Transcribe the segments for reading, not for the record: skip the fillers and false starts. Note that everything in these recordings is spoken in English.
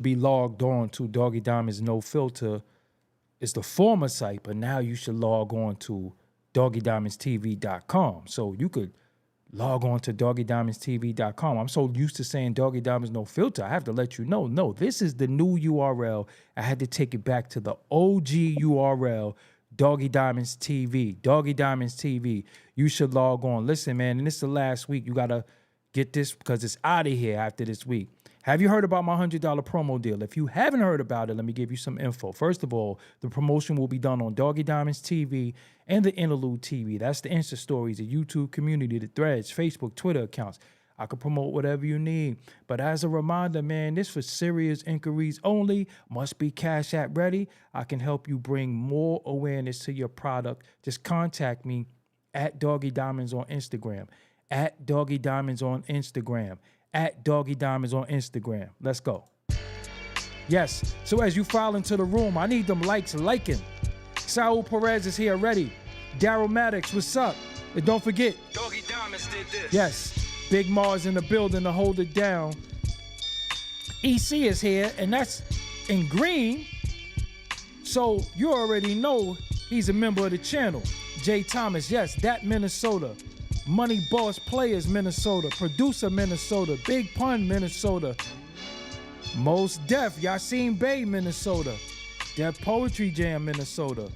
be logged on to Doggie Diamonds No Filter. It's the former site, but now you should log on to doggiediamondstv.com. So you could log on to doggiediamondstv.com. I'm so used to saying Doggie Diamonds No Filter. I have to let you know, no, this is the new URL. I had to take it back to the OG URL, Doggie Diamonds TV. Doggie Diamonds TV. You should log on. Listen, man, and this is the last week. You got to get this because it's out of here after this week. Have you heard about my $100 promo deal? If you haven't heard about it, let me give you some info. First of all, the promotion will be done on Doggie Diamonds TV and the Interlude TV. That's the Insta stories, the YouTube community, the threads, Facebook, Twitter accounts. I can promote whatever you need. But as a reminder, man, this for serious inquiries only. Must be Cash App ready. I can help you bring more awareness to your product. Just contact me at Doggie Diamonds on Instagram. At Doggie Diamonds on Instagram. At Doggie Diamonds on Instagram. Let's go. Yes, so as you file into the room, I need them likes liking. Saul Perez is here ready. Daryl Maddox, what's up? And don't forget, Doggie Diamonds did this. yes, Big Mars in the building to hold it down. EC is here, and that's in green. So you already know he's a member of the channel. Jay Thomas, yes, that Minnesota. Money Boss Players, Minnesota. Producer, Minnesota. Big Pun, Minnesota. Most Def, Yassine Bey, Minnesota. Def Poetry Jam, Minnesota.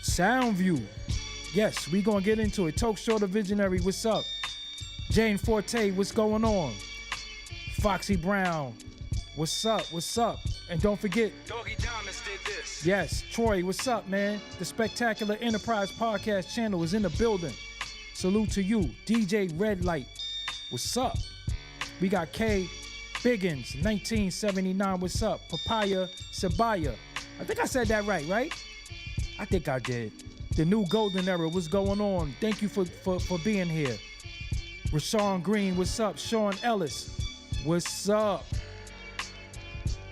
Soundview. Yes, we gonna get into it. Toke Shorter Visionary, what's up? Jane Forte, what's going on? Foxy Brown, what's up? What's up? And don't forget, Doggie Diamonds did this. yes, Troy, what's up, man? The Spectacular Enterprise Podcast channel is in the building. Salute to you. DJ Red Light, what's up? We got K Biggins, 1979, what's up? Papaya Sabaya. I think I said that right? I think I did. The new golden era, what's going on? Thank you for being here. Rashawn Green, what's up? Sean Ellis, what's up?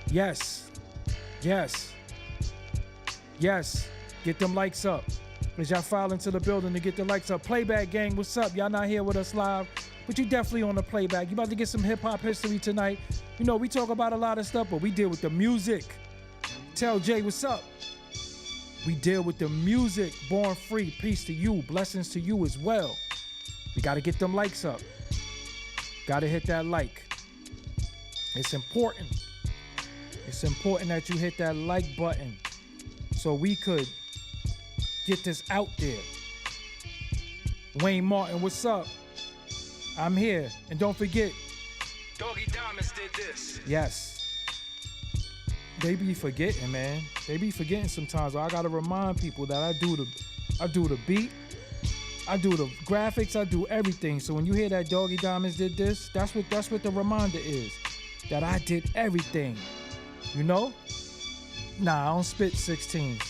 Yes. Get them likes up. As y'all file into the building to get the likes up. Playback gang, what's up? Y'all not here with us live, but you definitely on the playback. You about to get some hip hop history tonight. You know, we talk about a lot of stuff, but we deal with the music. Tell Jay, what's up? We deal with the music. Born free. Peace to you. Blessings to you as well. We got to get them likes up. Got to hit that like. It's important. It's important that you hit that like button so we could get this out there. Wayne Martin, what's up? I'm here. And don't forget, Doggie Diamonds did this. yes. They be forgetting, man. They be forgetting sometimes. I gotta remind people that I do the beat, I do the graphics, I do everything. So when you hear that Doggie Diamonds did this, that's what the reminder is. That I did everything. You know? Nah, I don't spit 16s.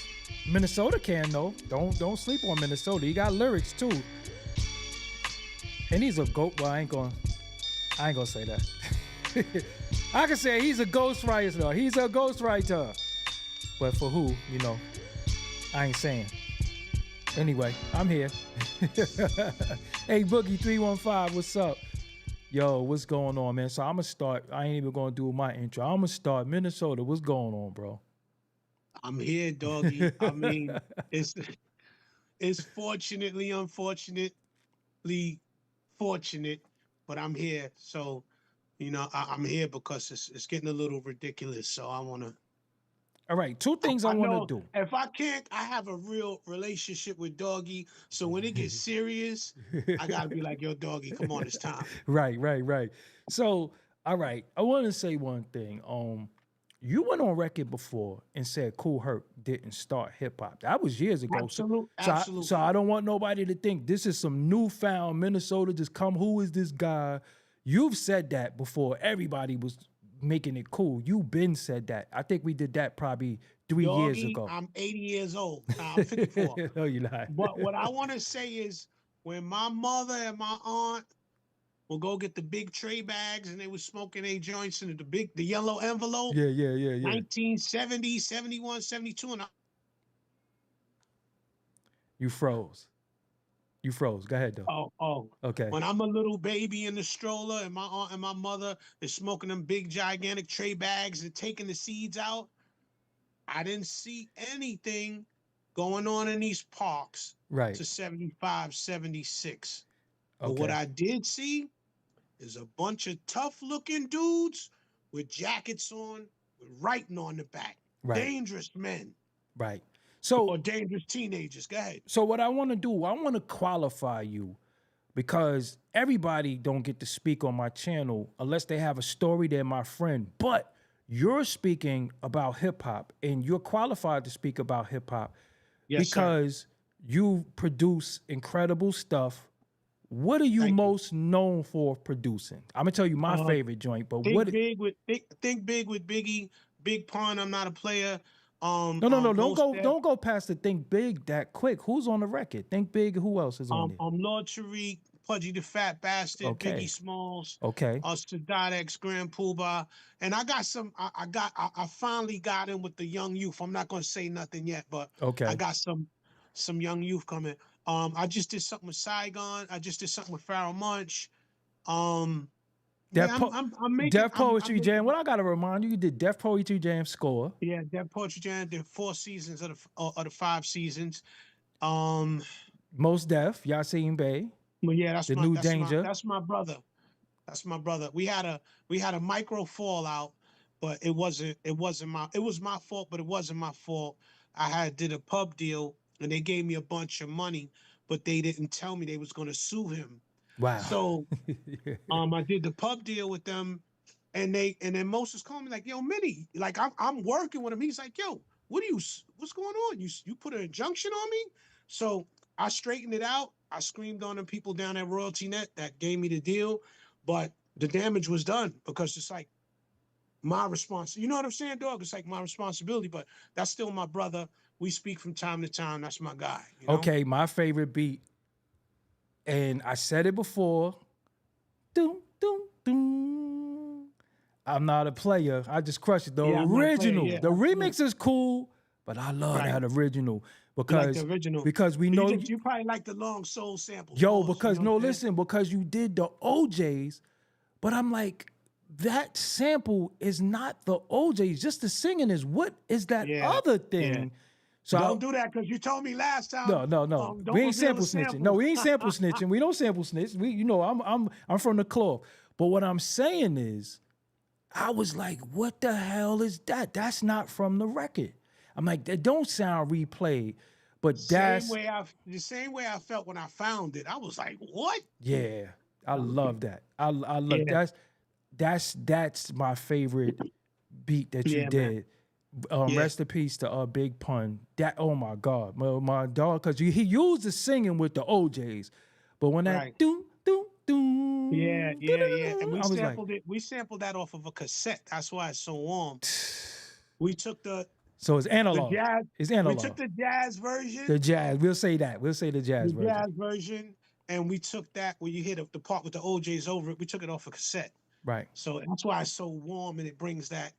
Minnesota can though. Don't sleep on Minnesota. He got lyrics too. And he's a goat. Well, I ain't gonna say that. I can say he's a ghostwriter though. He's a ghostwriter. But for who, you know, I ain't saying. Anyway, I'm here. Hey, Boogie 315, what's up? Yo, what's going on, man? So I'm gonna start. I ain't even gonna do my intro. I'm gonna start. Minnesota, what's going on, bro? I'm here, doggy. I mean, it's fortunately, unfortunately, fortunate, but I'm here. So, you know, I'm here because it's getting a little ridiculous. So I want to. All right, two things I want to do. If I can't, I have a real relationship with Doggy. So when it gets serious, I gotta be like, yo, Doggy, come on, it's time. Right. So, all right, I want to say one thing. You went on record before and said Kool Herc didn't start hip hop. That was years ago. Absolutely. So I don't want nobody to think this is some newfound Minnesota just come. Who is this guy? You've said that before. Everybody was making it cool. You've been said that. I think we did that probably 3 years ago. I'm 80 years old. Nah, I'm 54. No, you're not. But what I want to say is when my mother and my aunt will go get the big tray bags and they was smoking their joints in the yellow envelope. Yeah. 1970, 71, 72. And You froze. You froze. Go ahead though. Oh. Okay. When I'm a little baby in the stroller and my aunt and my mother is smoking them big gigantic tray bags and taking the seeds out, I didn't see anything going on in these parks Right. to 75, 76. But what Okay. I did see is a bunch of tough looking dudes with jackets on, with writing on the back. Right. Dangerous men Right. or So dangerous teenagers. Go ahead. so what I want to do, I want to qualify you because everybody don't get to speak on my channel unless they have a story. They're my friend. But you're speaking about hip hop and you're qualified to speak about hip hop Yes, sir. because you produce incredible stuff. What are you Thank you. most known for producing? I'm gonna tell you my Uh, favorite joint, but Think what? big with think big with Biggie, Big Pun. I'm not a player. No, no, no! Most Def, Don't go past the Think Big that quick. Who's on the record? Think Big. Who else is on there? Lord Tariq, Pudgy the Fat Bastard, Okay, Biggie Smalls, okay, Sadat X, Grand Poobah, and I got some. I finally got in with the young youth. I'm not gonna say nothing yet, but I okay. got some young youth coming. I just did something with Saigon. I just did something with Pharaoh Munch. Def, Man, po- I'm making. Def I'm Poetry Jam. making. What I gotta remind you, you did Def Poetry Jam score. Yeah, that Poetry Jam did 4 seasons of the 5 seasons. Um, Most Def, Yasin Bey, but yeah, The New that's Danger. my brother. That's my brother. We had a micro fallout, but it was my fault, but it wasn't my fault. I did a pub deal and they gave me a bunch of money, but they didn't tell me they was gonna sue him. Wow. So I did the pub deal with them, and then Moses called me like, "Yo, Minnie, like I'm working with him." He's like, "Yo, what's going on? You put an injunction on me?" So I straightened it out. I screamed on the people down at Royalty Net that gave me the deal, but the damage was done because it's like my response. You know what I'm saying, dog? It's like my responsibility, but that's still my brother. We speak from time to time. That's my guy. You know? Okay, my favorite beat, and I said it before. Doom, doom, doom. I'm not a player. I just crushed it. The Yeah, I'm not a player, original. yeah, The absolutely. remix is cool, but I love Right. that original You like because the original. we know You probably like the long soul samples. yo, Pause, because you know no, what I'm saying? listen, because you did the OJs, but I'm like, that sample is not the OJs. Just the singing is what is that Yeah, other thing. So Don't do that because you told me last time. no. Don't We ain't reveal sample the snitching. No, sample. we ain't sample snitching. We don't sample snitch. I'm from the cloth. But what I'm saying is, I was like, what the hell is that? That's not from the record. I'm like, that don't sound replayed. But the that's same way I felt when I found it. I was like, what? yeah. I love that. I love Yeah. that's my favorite beat that you Yeah, man. did. Yeah. Rest in peace to Big Pun. That oh my God, my dog, because he used the singing with the OJs, but when that Right. doom doom doom, Yeah. And I was like, we sampled that off of a cassette. That's why it's so warm. We took the so it's analog. jazz. It's We analog. took the jazz version. The jazz. We'll say that. We'll say the jazz The version. jazz version. And we took that when you hear the part with the OJs over it, we took it off a cassette. Right. So that's why it's so warm and it brings that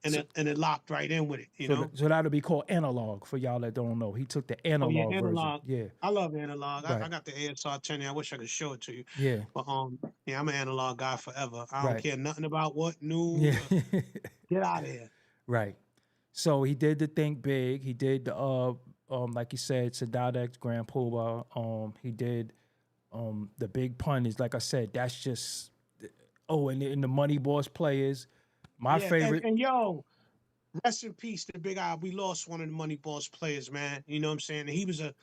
and it locked right in with it, you know. So that'll be called analog for y'all that don't know. He took the analog analog. version. Yeah. I love analog. Right. I got the ASR 10. I wish I could show it to you. Yeah. But yeah, I'm an analog guy forever. I don't Right. care nothing about what new. Yeah. Get out of here. Right. So he did the Think Big. He did the like you said, Sadat X, Grand Poobah. He did the Big Pun is like I said, that's just and the Money Boss Players. My favorite. And yo, rest in peace to Big Eye. We lost one of the Money Boss players, man. You know what I'm saying? And he was a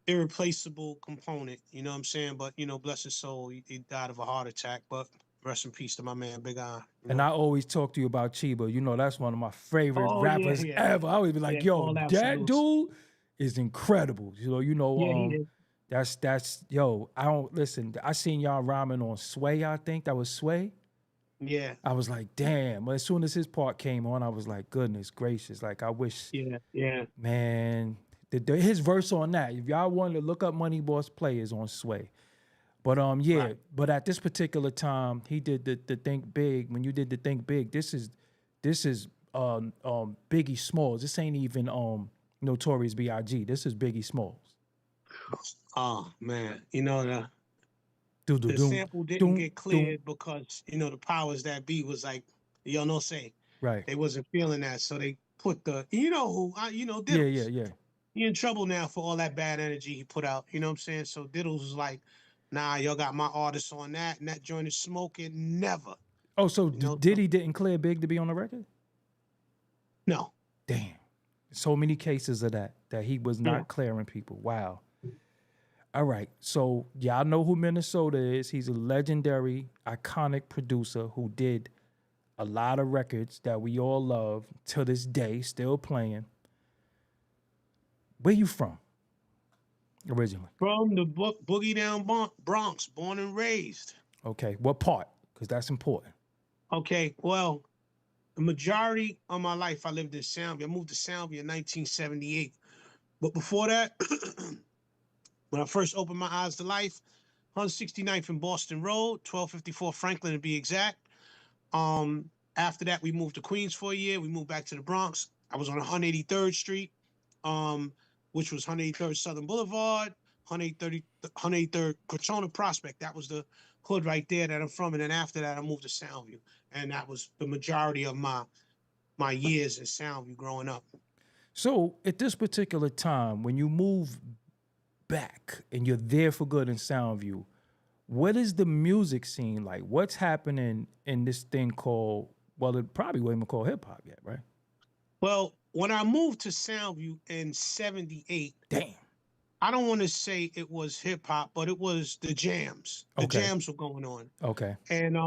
irreplaceable component. You know what I'm saying? But you know, bless his soul, he died of a heart attack. But rest in peace to my man, Big Eye. And I always talk to you about Chiba. You know, that's one of my favorite rappers yeah. ever. I always be like, yo, all that absolutes. dude is incredible. Yeah, he is. That's yo, I don't listen. I seen y'all rhyming on Sway, I think. That was Sway. Yeah. I was like, damn. But as soon as his part came on, I was like, goodness gracious. Like, I wish, Yeah. man, his verse on that. If y'all wanted to look up Money Boss Players on Sway. But yeah, Right. but at this particular time, he did the Think Big. When you did the Think Big, this is Biggie Smalls. This ain't even Notorious B.I.G. This is Biggie Smalls. Oh man, Do do the do sample didn't do get do. cleared because the powers that be was like, no say Right. they wasn't feeling that, so they put the who Yeah, yeah, Diddles. yeah. He in trouble now for all that bad energy he put out. You know what I'm saying? So Diddles was like, nah, y'all got my artists on that, and that joint is smoking. Never, Oh, so So, Diddy didn't clear Big to be on the record? no, Damn. So many cases of that he was yeah. not clearing people. Wow. All right. So y'all know who Minnesota is. He's a legendary, iconic producer who did a lot of records that we all love to this day, still playing. Where you from originally? From the Boogie Down Bronx, born and raised. Okay. What part? Because that's important. Okay, well, the majority of my life I lived in Soundview. I moved to Soundview in 1978. But before that, when I first opened my eyes to life, 169th and Boston Road, 1254 Franklin to be exact. After that, we moved to Queens for a year. We moved back to the Bronx. I was on 183rd Street, which was 183rd Southern Boulevard, 183rd Crotona Prospect. That was the hood right there that I'm from. And then after that, I moved to Soundview, and that was the majority of my years in Soundview growing up. So at this particular time, when you move back and you're there for good in Soundview, what is the music scene like? What's happening in this thing called, well, it probably wasn't even called hip hop yet, right? Well, when I moved to Soundview in 78, Damn. I don't want to say it was hip hop, but it was the jams. The Okay. jams were going on. Okay. And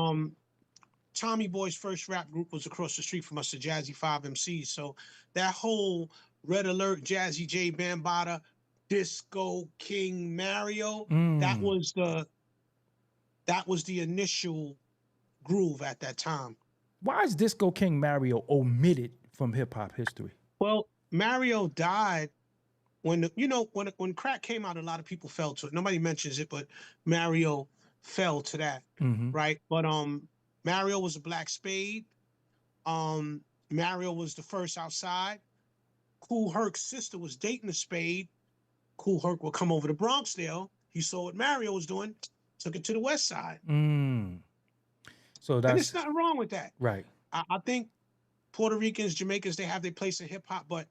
Tommy Boy's first rap group was across the street from us, the Jazzy 5 MCs. So that whole Red Alert, Jazzy J, Bambaataa, Disco King, Mario, that was the initial groove at that time. Why is Disco King Mario omitted from hip hop history? Well, Mario died when when crack came out. A lot of people fell to it. Nobody mentions it, but Mario fell to that, right? But Mario was a Black Spade. Mario was the first outside. Kool Herc's sister was dating a Spade. Kool Herc would come over to Bronxdale. He saw what Mario was doing, took it to the West Side. So And that's there's nothing wrong with that. right. I think Puerto Ricans, Jamaicans, they have their place in hip hop, but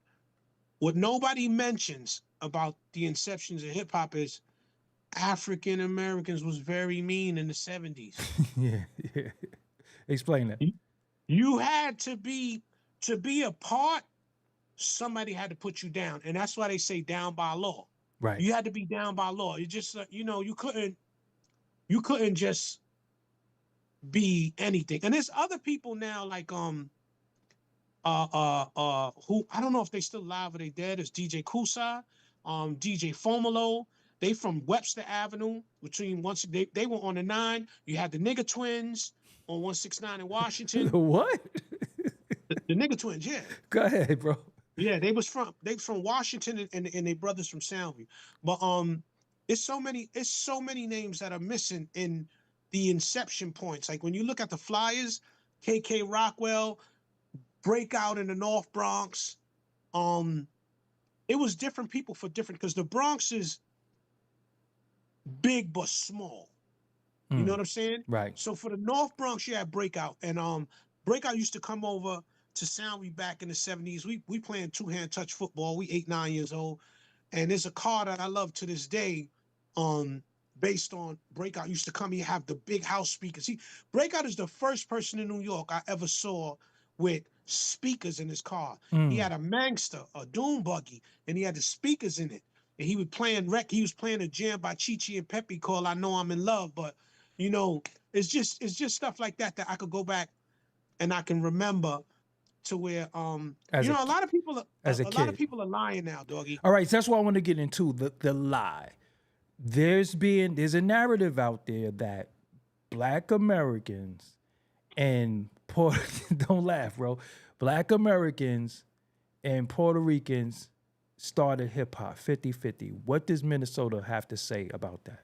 what nobody mentions about the inceptions of hip hop is African Americans was very mean in the 70s. Yeah. Explain that. You had to be a part, somebody had to put you down. And that's why they say down by law. Right. You had to be down by law. You just you couldn't just be anything. And there's other people now like who I don't know if they still alive or they dead. It's DJ Kusa, DJ Fomolo. They from Webster Avenue between they were on the 9. You had the Nigga Twins on 169 in Washington. What? The Nigga Twins, yeah. Go ahead, bro. Yeah, they was from Washington and they brothers from Soundview. But it's so many names that are missing in the inception points. Like when you look at the flyers, KK Rockwell, Breakout in the North Bronx. It was different people for different, because the Bronx is big but small. You know what I'm saying? Right. So for the North Bronx, you had Breakout, and Breakout used to come over to Soundview back in the 70s. We playing two-hand touch football. We 8, 9 years old, and there's a car that I love to this day. Based on Breakout used to come here, have the big house speakers. See, Breakout is the first person in New York I ever saw with speakers in his car. He had a Mangster, a Doom buggy, and he had the speakers in it. And he was playing a jam by Chi-Chi and Pepe called "I Know I'm in Love." But it's just stuff like that I could go back and I can remember to where a lot of people are lying now, Doggie. All right, so that's what I want to get into, the lie. There's a narrative out there that Black Americans and don't laugh, bro. Black Americans and Puerto Ricans started hip hop 50-50. What does Minnesota have to say about that?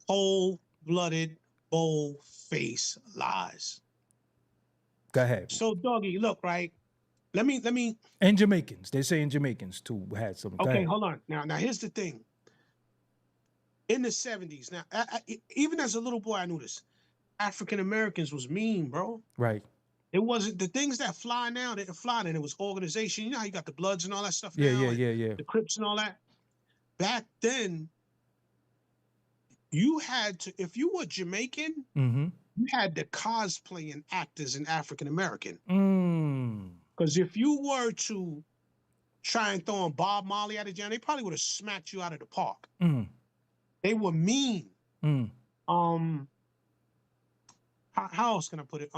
Cold-blooded, bold-faced lies. Go ahead. So, Doggie, look, right? let me. And Jamaicans. They're saying Jamaicans too had some. Go Okay, ahead. hold on. Now here's the thing. In the 70s, now even as a little boy, I knew this. African Americans was mean, bro. Right. It wasn't the things that fly now. They didn't fly then. It was organization. You know how you got the Bloods and all that stuff Yeah, now, yeah, and yeah, yeah. the Crips and all that. Back then, you had to, if you were Jamaican, Mm-hmm. you had to cosplay and act as an African American. Mm. Because if you were to try and throw on Bob Marley out of jail, they probably would have smacked you out of the park. Mm. They were mean. Mm. How else can I put it?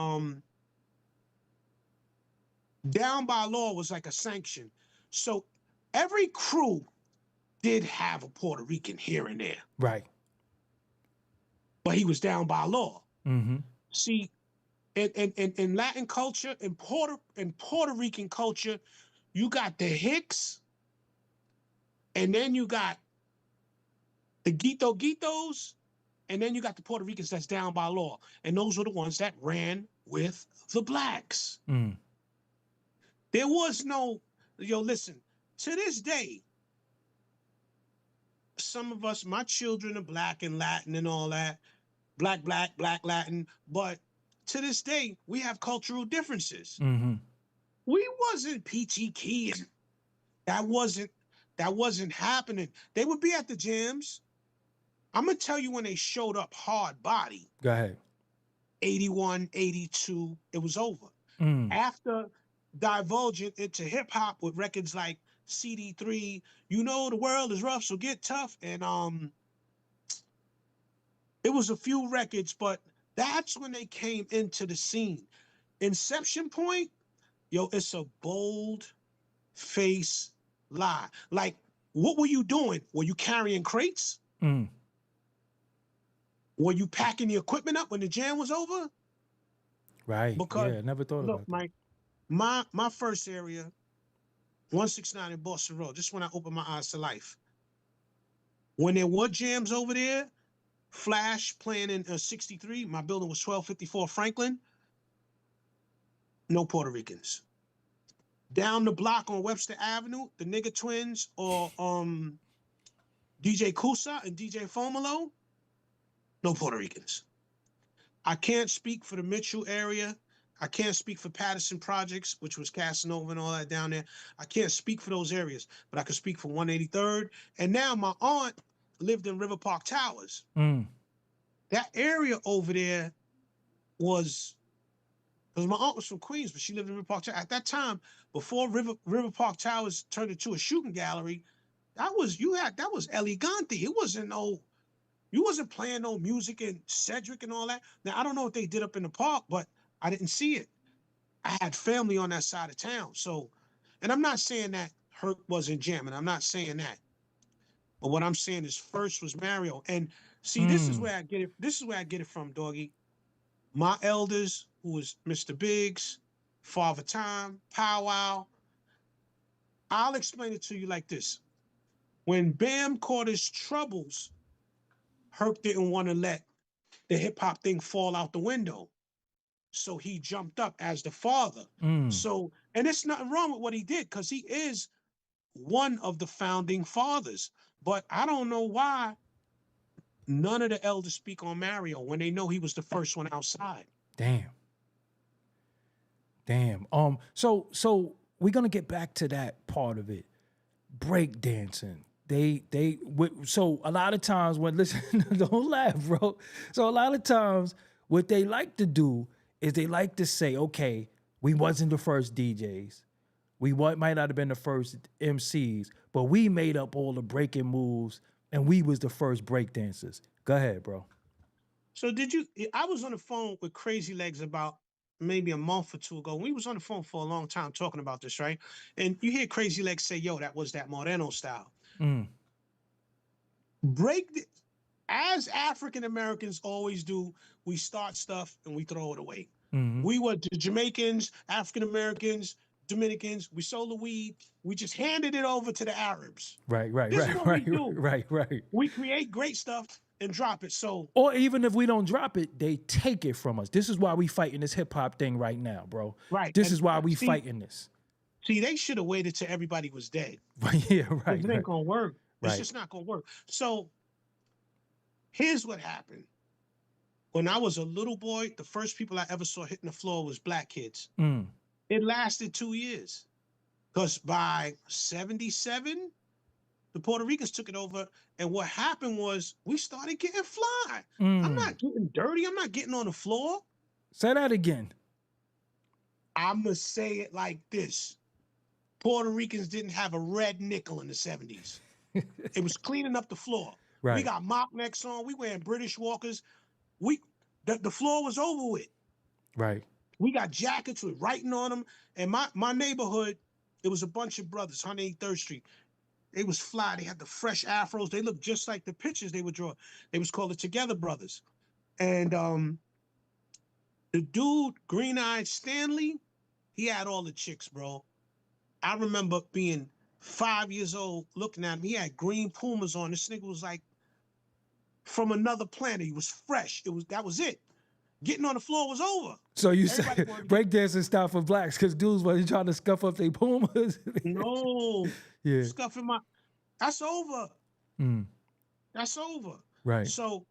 Down by law was like a sanction. So every crew did have a Puerto Rican here and there, Right. but he was down by law. Mm-hmm. See, in Latin culture, in Puerto Rican culture, you got the Hicks, and then you got the Guitos, and then you got the Puerto Ricans that's down by law. And those were the ones that ran with the blacks. Mm. There was no, listen, to this day, some of us, my children are black and Latin and all that, black, Latin, but to this day, we have cultural differences. Mm-hmm. We wasn't peachy keen. That wasn't happening. They would be at the gyms. I'm gonna tell you when they showed up hard body, Go ahead. 81, 82, it was over. Mm. After divulging into hip hop with records like CD3, you know the world is rough, so get tough. And it was a few records, but that's when they came into the scene. Inception Point, it's a bold face lie. Like, what were you doing? Were you carrying crates? Mm. Were you packing the equipment up when the jam was over? Right. Because yeah, I never thought look, about that. Mike, my first area, 169 in Boston Road, just when I opened my eyes to life. When there were jams over there, Flash playing in 63, my building was 1254 Franklin, no Puerto Ricans. Down the block on Webster Avenue, the Nigga Twins or DJ Kusa and DJ Fomolo, no Puerto Ricans. I can't speak for the Mitchell area. I can't speak for Patterson Projects, which was Casanova and all that down there. I can't speak for those areas, but I can speak for 183rd. And now my aunt lived in River Park Towers. Mm. That area over there was, because my aunt was from Queens, but she lived in River Park Towers. At that time, before River Park Towers turned into a shooting gallery, that was elegante. It wasn't no, you wasn't playing no music in Cedric and all that. Now, I don't know what they did up in the park, but I didn't see it. I had family on that side of town. So, and I'm not saying that Herc wasn't jamming. I'm not saying that. But what I'm saying is first was Mario. And see, this is where I get it. This is where I get it from, Doggy. My elders, who was Mr. Biggs, Father Time, Powwow. I'll explain it to you like this. When Bam caught his troubles, Herc didn't want to let the hip hop thing fall out the window. So he jumped up as the father. Mm. So, and there's nothing wrong with what he did because he is one of the founding fathers. But I don't know why none of the elders speak on Mario when they know he was the first one outside. Damn. So we're gonna get back to that part of it. Break dancing. So a lot of times when listen, don't laugh, bro. So a lot of times what they like to do is they like to say, okay, we wasn't the first DJs. We might not have been the first MCs, but we made up all the breaking moves and we was the first break dancers. Go ahead, bro. So I was on the phone with Crazy Legs about maybe a month or two ago. We was on the phone for a long time talking about this, right? And you hear Crazy Legs say, yo, that was that Moreno style. Mm. As African Americans always do, we start stuff and we throw it away. Mm-hmm. We were the Jamaicans, African Americans, Dominicans. We sold the weed. We just handed it over to the Arabs. Right. This is what we do. Right. We create great stuff and drop it. So, or even if we don't drop it, they take it from us. This is why we fighting this hip hop thing right now, bro. right. This is why we fighting this. See, they should have waited till everybody was dead. Yeah, 'Cause right, it ain't right, gonna work. It's right. just not gonna work. So here's what happened. When I was a little boy, the first people I ever saw hitting the floor was black kids. Mm. It lasted 2 years. Because by 77, the Puerto Ricans took it over. And what happened was we started getting fly. I'm Mm. not getting dirty. I'm not getting on the floor. Say that again. I'm going to say it like this. Puerto Ricans didn't have a red nickel in the 70s. It was cleaning up the floor. We Right. got mock necks on. We wearing British walkers. The floor was over with. Right. We got jackets with writing on them. And my neighborhood, it was a bunch of brothers, 183rd Street. They was fly. They had the fresh afros. They looked just like the pictures they would draw. They was called the Together Brothers. And the dude, Green-Eyed Stanley, he had all the chicks, bro. I remember being 5 years old looking at him. He had green Pumas on. This nigga was like from another planet. He was fresh. That was it. Getting on the floor was over. So you Everybody say wanted to breakdancing style for blacks because dudes were trying to scuff up their Pumas. No. Yeah. Scuffing my. That's over. Mm. That's over. Right. So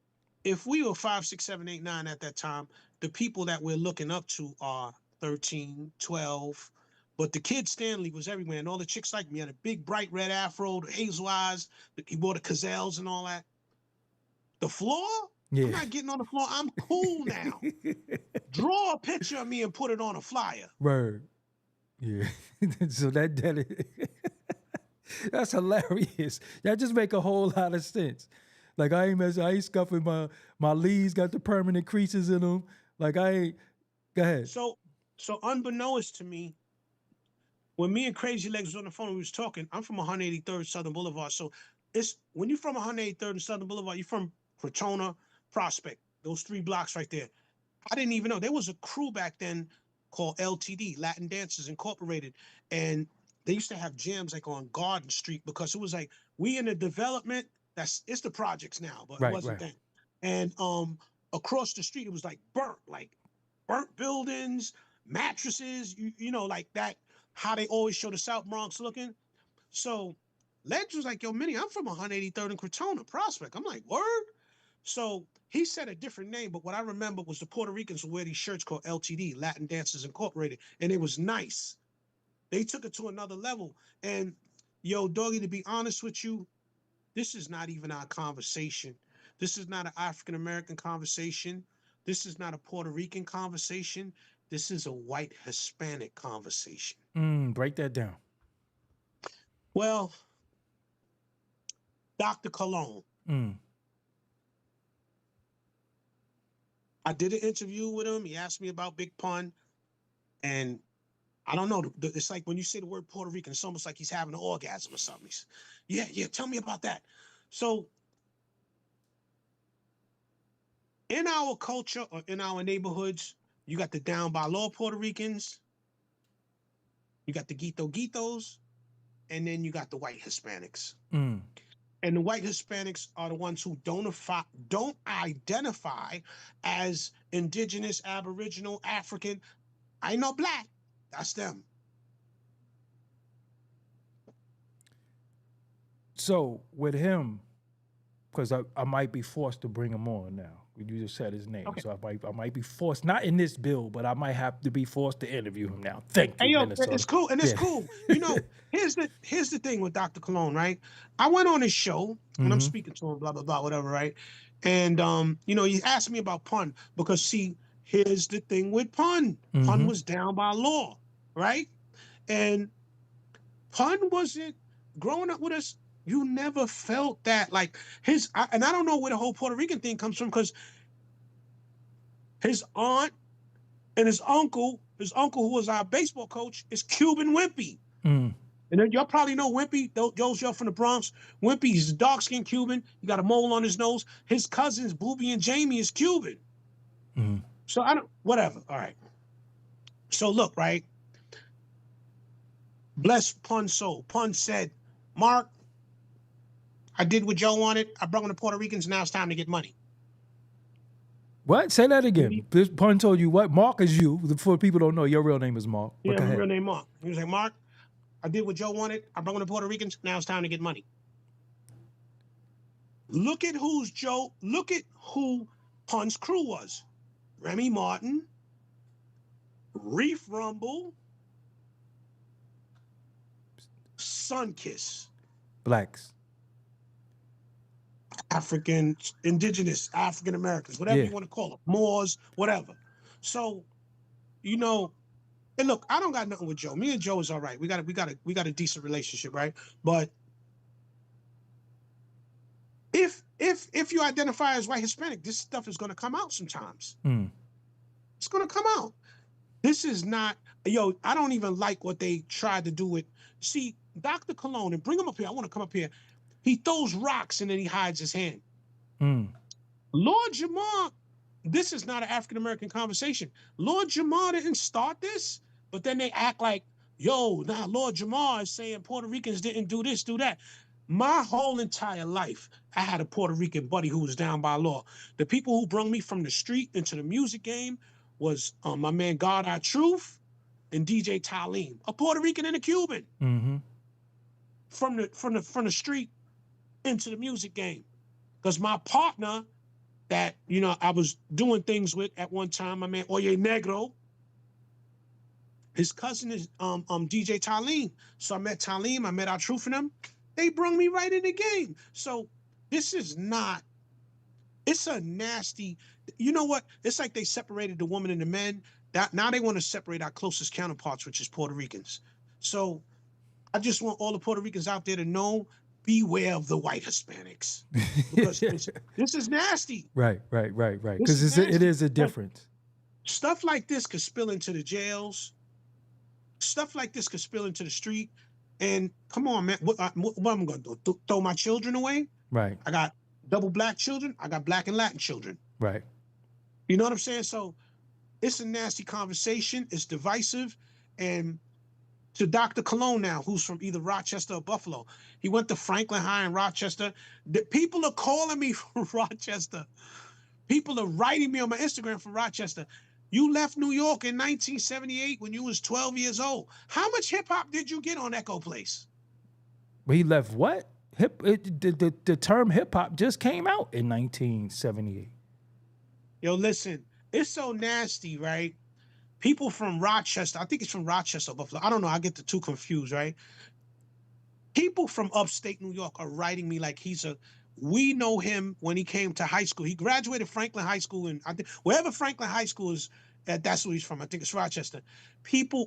if we were 5, 6, 7, 8, 9 at that time, the people that we're looking up to are 13, 12. But the kid Stanley was everywhere. And all the chicks like me had a big, bright red afro, the hazel eyes. He wore the gazelles and all that. The floor? Yeah. I'm not getting on the floor. I'm cool now. Draw a picture of me and put it on a flyer. Word. Yeah. So that's hilarious. That just make a whole lot of sense. Like I ain't scuffing my leaves got the permanent creases in them. Like I ain't. Go ahead. So unbeknownst to me, when me and Crazy Legs was on the phone, we was talking. I'm from 183rd Southern Boulevard. So it's when you're from 183rd and Southern Boulevard, you're from Crotona, Prospect, those 3 blocks right there. I didn't even know there was a crew back then called LTD, Latin Dancers Incorporated, and they used to have jams like on Garden Street because it was like we in the development. It's the projects now, but Right, it wasn't right. then. And across the street it was like burnt buildings, mattresses, you know, like that. How they always show the South Bronx looking. So Ledge was like, yo, Minnie, I'm from 183rd and Crotona, Prospect. I'm like, word? So he said a different name, but what I remember was the Puerto Ricans would wear these shirts called LTD, Latin Dancers Incorporated, and it was nice. They took it to another level. And yo, Doggie, to be honest with you, this is not even our conversation. This is not an African-American conversation. This is not a Puerto Rican conversation. This is a white Hispanic conversation. Break that down. Well, Dr. Cologne. I did an interview with him. He asked me about Big Pun. And I don't know. It's like when you say the word Puerto Rican, it's almost like he's having an orgasm or something. Yeah, tell me about that. So in our culture or in our neighborhoods, you got the down by law Puerto Ricans, you got the Guitos, and then you got the white Hispanics. And the white Hispanics are the ones who don't identify as indigenous, aboriginal, African. I ain't no black. That's them. So with him, because I might be forced to bring him on now. You just said his name, Okay. so I might be forced, not in this bill, but I might have to be forced to interview him now. Thank you, Hey, yo, Minnesota. it's cool, and it's Yeah. cool. You know, here's the thing with Dr. Cologne, right? I went on his show and I'm speaking to him, blah blah blah, whatever, right? And you know, he asked me about Pun because see, here's the thing with Pun. Pun was down by law, right? And Pun wasn't growing up with us. You never felt that like and I don't know where the whole Puerto Rican thing comes from because his aunt and his uncle who was our baseball coach is Cuban Wimpy. And then y'all probably know Wimpy, those y'all from the Bronx. Wimpy, he's a dark-skinned Cuban. He got a mole on his nose. His cousins, Boobie and Jamie, is Cuban. So whatever. All right. So look, right? Bless Pun's soul. Pun said, Mark, I did what Joe wanted. I brought in the Puerto Ricans. Now it's time to get money. What? Say that again. This Pun told you what? Mark is you. For people who don't know, your real name is Mark. Yeah, my real name Mark. He was like, Mark, I did what Joe wanted. I brought in the Puerto Ricans. Now it's time to get money. Look at look at who Pun's crew was. Remy Martin, Reef Rumble, Sunkiss, Blacks. Indigenous, African Americans, whatever Yeah. you want to call them, Moors, whatever. So, you know, and look, I don't got nothing with Joe. Me and Joe is all right. We got a decent relationship, right? But if you identify as white Hispanic, this stuff is going to come out sometimes. It's going to come out. This is not, I don't even like what they tried to do with, see, Dr. Cologne, and bring him up here. I want to come up here. He throws rocks and then he hides his hand. Lord Jamar, this is not an African-American conversation. Lord Jamar didn't start this, but then they act like, Lord Jamar is saying Puerto Ricans didn't do this, do that. My whole entire life, I had a Puerto Rican buddy who was down by law. The people who brought me from the street into the music game was my man God Our Truth and DJ Talim, a Puerto Rican and a Cuban. From the street into the music game. Because my partner that, I was doing things with at one time, my man Oye Negro, his cousin is DJ Talim. So I met Talim, I met Our Truth in them. They brought me right in the game. So this is not, it's a nasty, you know what? It's like they separated the woman and the men. Now they want to separate our closest counterparts, which is Puerto Ricans. So I just want all the Puerto Ricans out there to know, beware of the white Hispanics. Because this is nasty. Right. Because it is a difference. Stuff like this could spill into the jails. Stuff like this could spill into the street. And come on, man, what am I going to do? Throw my children away? Right. I got double black children. I got black and Latin children. Right. You know what I'm saying? So it's a nasty conversation. It's divisive. And to Dr. Cologne now, who's from either Rochester or Buffalo, he went to Franklin High in Rochester. The people are calling me from Rochester. People are writing me on my Instagram from Rochester. You left New York in 1978 when you was 12 years old. How much hip hop did you get on Echo Place? He left what? The term hip hop just came out in 1978. Yo, listen, it's so nasty, right? People from Rochester, I think it's from Rochester, Buffalo. I don't know. I get the two confused, right? People from upstate New York are writing me like we know him when he came to high school. He graduated Franklin High School, and I think wherever Franklin High School is, that's where he's from. I think it's Rochester.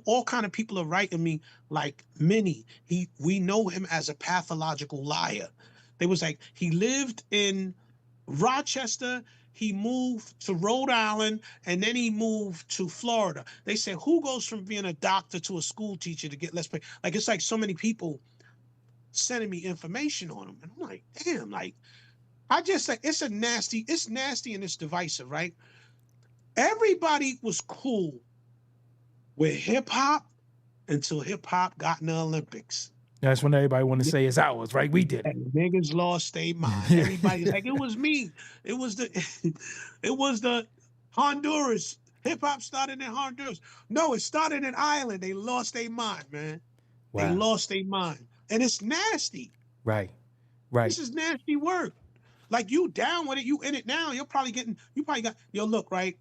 All kind of people are writing me like, Minnie, we know him as a pathological liar. They was like, he lived in Rochester, he moved to Rhode Island, and then he moved to Florida. They said, who goes from being a doctor to a school teacher to get less pay? Like, it's like so many people sending me information on him. And I'm like, damn, like, I just like, it's nasty and it's divisive, right? Everybody was cool with hip hop until hip hop got in the Olympics. That's when everybody want to say it's ours, right? We did. And niggas lost their mind. Everybody's like, it was me. It was the Honduras. Hip hop started in Honduras. No, it started in Ireland. They lost their mind, man. Wow. They lost their mind. And it's nasty. Right. This is nasty work. Like, you down with it, you in it now. Look, right?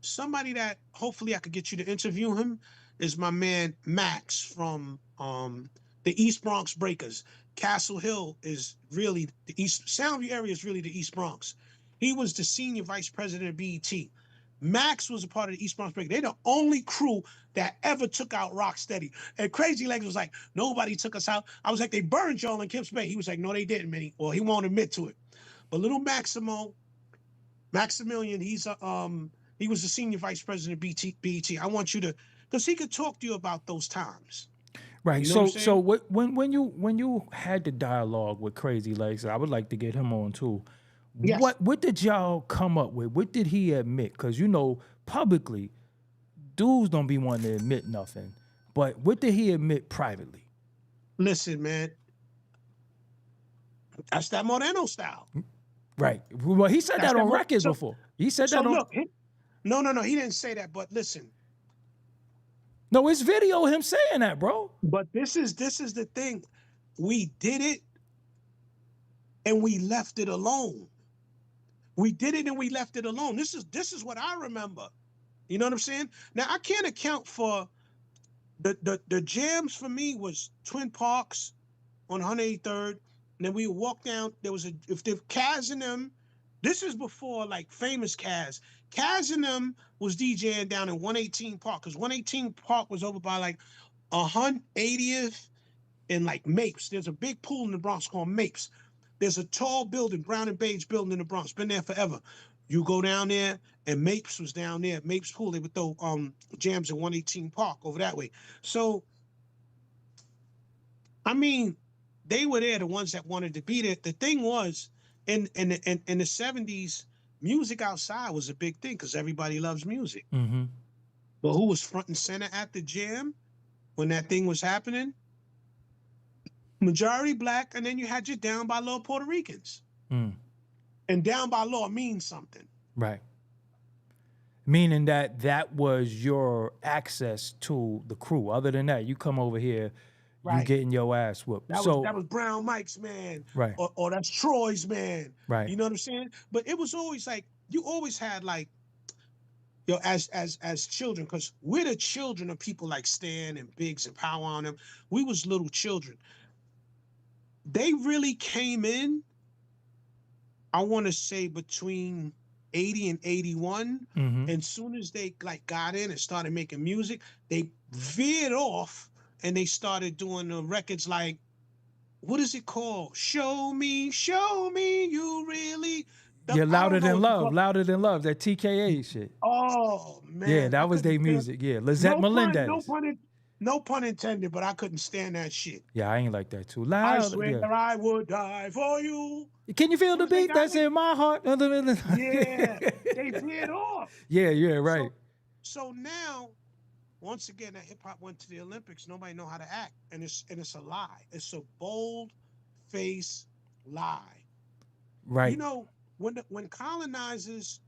Somebody that hopefully I could get you to interview him is my man Max from the East Bronx Breakers. Castle Hill is really the East, Soundview area is really the East Bronx. He was the senior vice president of BET. Max was a part of the East Bronx Breakers. They're the only crew that ever took out Rocksteady. And Crazy Legs was like, nobody took us out. I was like, they burned y'all in Kips Bay. He was like, no, they didn't, Minnie. Well, he won't admit to it. But little Maximilian, he was the senior vice president of BET. I want you to, because he could talk to you about those times. Right. You know So when you had the dialogue with Crazy Legs, I would like to get him on too. Yes. What did y'all come up with? What did he admit? Because publicly, dudes don't be wanting to admit nothing. But what did he admit privately? Listen, man, that's that Moreno style. Right. Well, he said that on records before. He said that on. Look, no, he didn't say that. But listen, No, it's video of him saying that, bro. But this is the thing. We did it and we left it alone. We did it and we left it alone. This is what I remember. You know what I'm saying? Now I can't account for the jams for me was Twin Parks on 183rd. And then we would walk down. There was if the Kaz and them, this is before like famous Kaz. Kaz and them was DJing down in 118 Park, because 118 Park was over by like 180th and like Mapes. There's a big pool in the Bronx called Mapes. There's a tall building, brown and beige building in the Bronx. Been there forever. You go down there, and Mapes was down there. Mapes Pool, they would throw jams in 118 Park over that way. So, I mean, they were there, the ones that wanted to be there. The thing was, in the 70s, music outside was a big thing because everybody loves music. Mm-hmm. But who was front and center at the jam when that thing was happening? Majority black, and then you had your down by law Puerto Ricans. Mm. And down by law means something. Right. Meaning that was your access to the crew. Other than that, you come over here, you getting your ass whooped. That was Brown Mike's man. Right. Or that's Troy's man. Right. You know what I'm saying? But it was always like, you always had like, as children, because we're the children of people like Stan and Biggs and Power on them. We was little children. They really came in, I want to say between 80 and 81. Mm-hmm. And soon as they like got in and started making music, they veered off and they started doing the records like, what is it called? Show me you really. Louder Than Love, that TKA shit. Oh man. Yeah, that was their music. Yeah, Lizette Melendez. No pun intended, but I couldn't stand that shit. Yeah, I ain't like that too. I swear I would die for you. Can you feel the beat that's in my heart? Yeah, they veered off. Yeah, right. So now, once again, that hip hop went to the Olympics. Nobody know how to act, and it's a lie. It's a bold-faced lie. Right. You know, when colonizers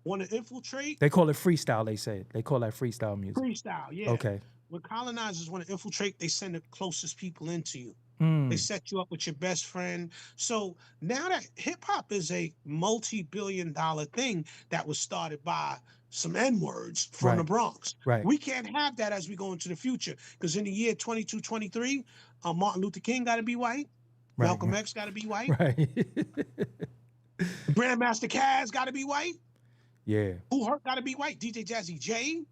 want to infiltrate, they call it freestyle. They said they call that freestyle music. Freestyle, yeah. Okay. When colonizers want to infiltrate, they send the closest people into you. Mm. They set you up with your best friend. So now that hip hop is a multi-billion-dollar thing that was started by some N-words from the Bronx. Right. We can't have that as we go into the future, because in the year 2223, Martin Luther King got to be white. Right. Malcolm X got to be white. Right. Grandmaster Caz got to be white. Yeah. Who Hurt got to be white. DJ Jazzy J.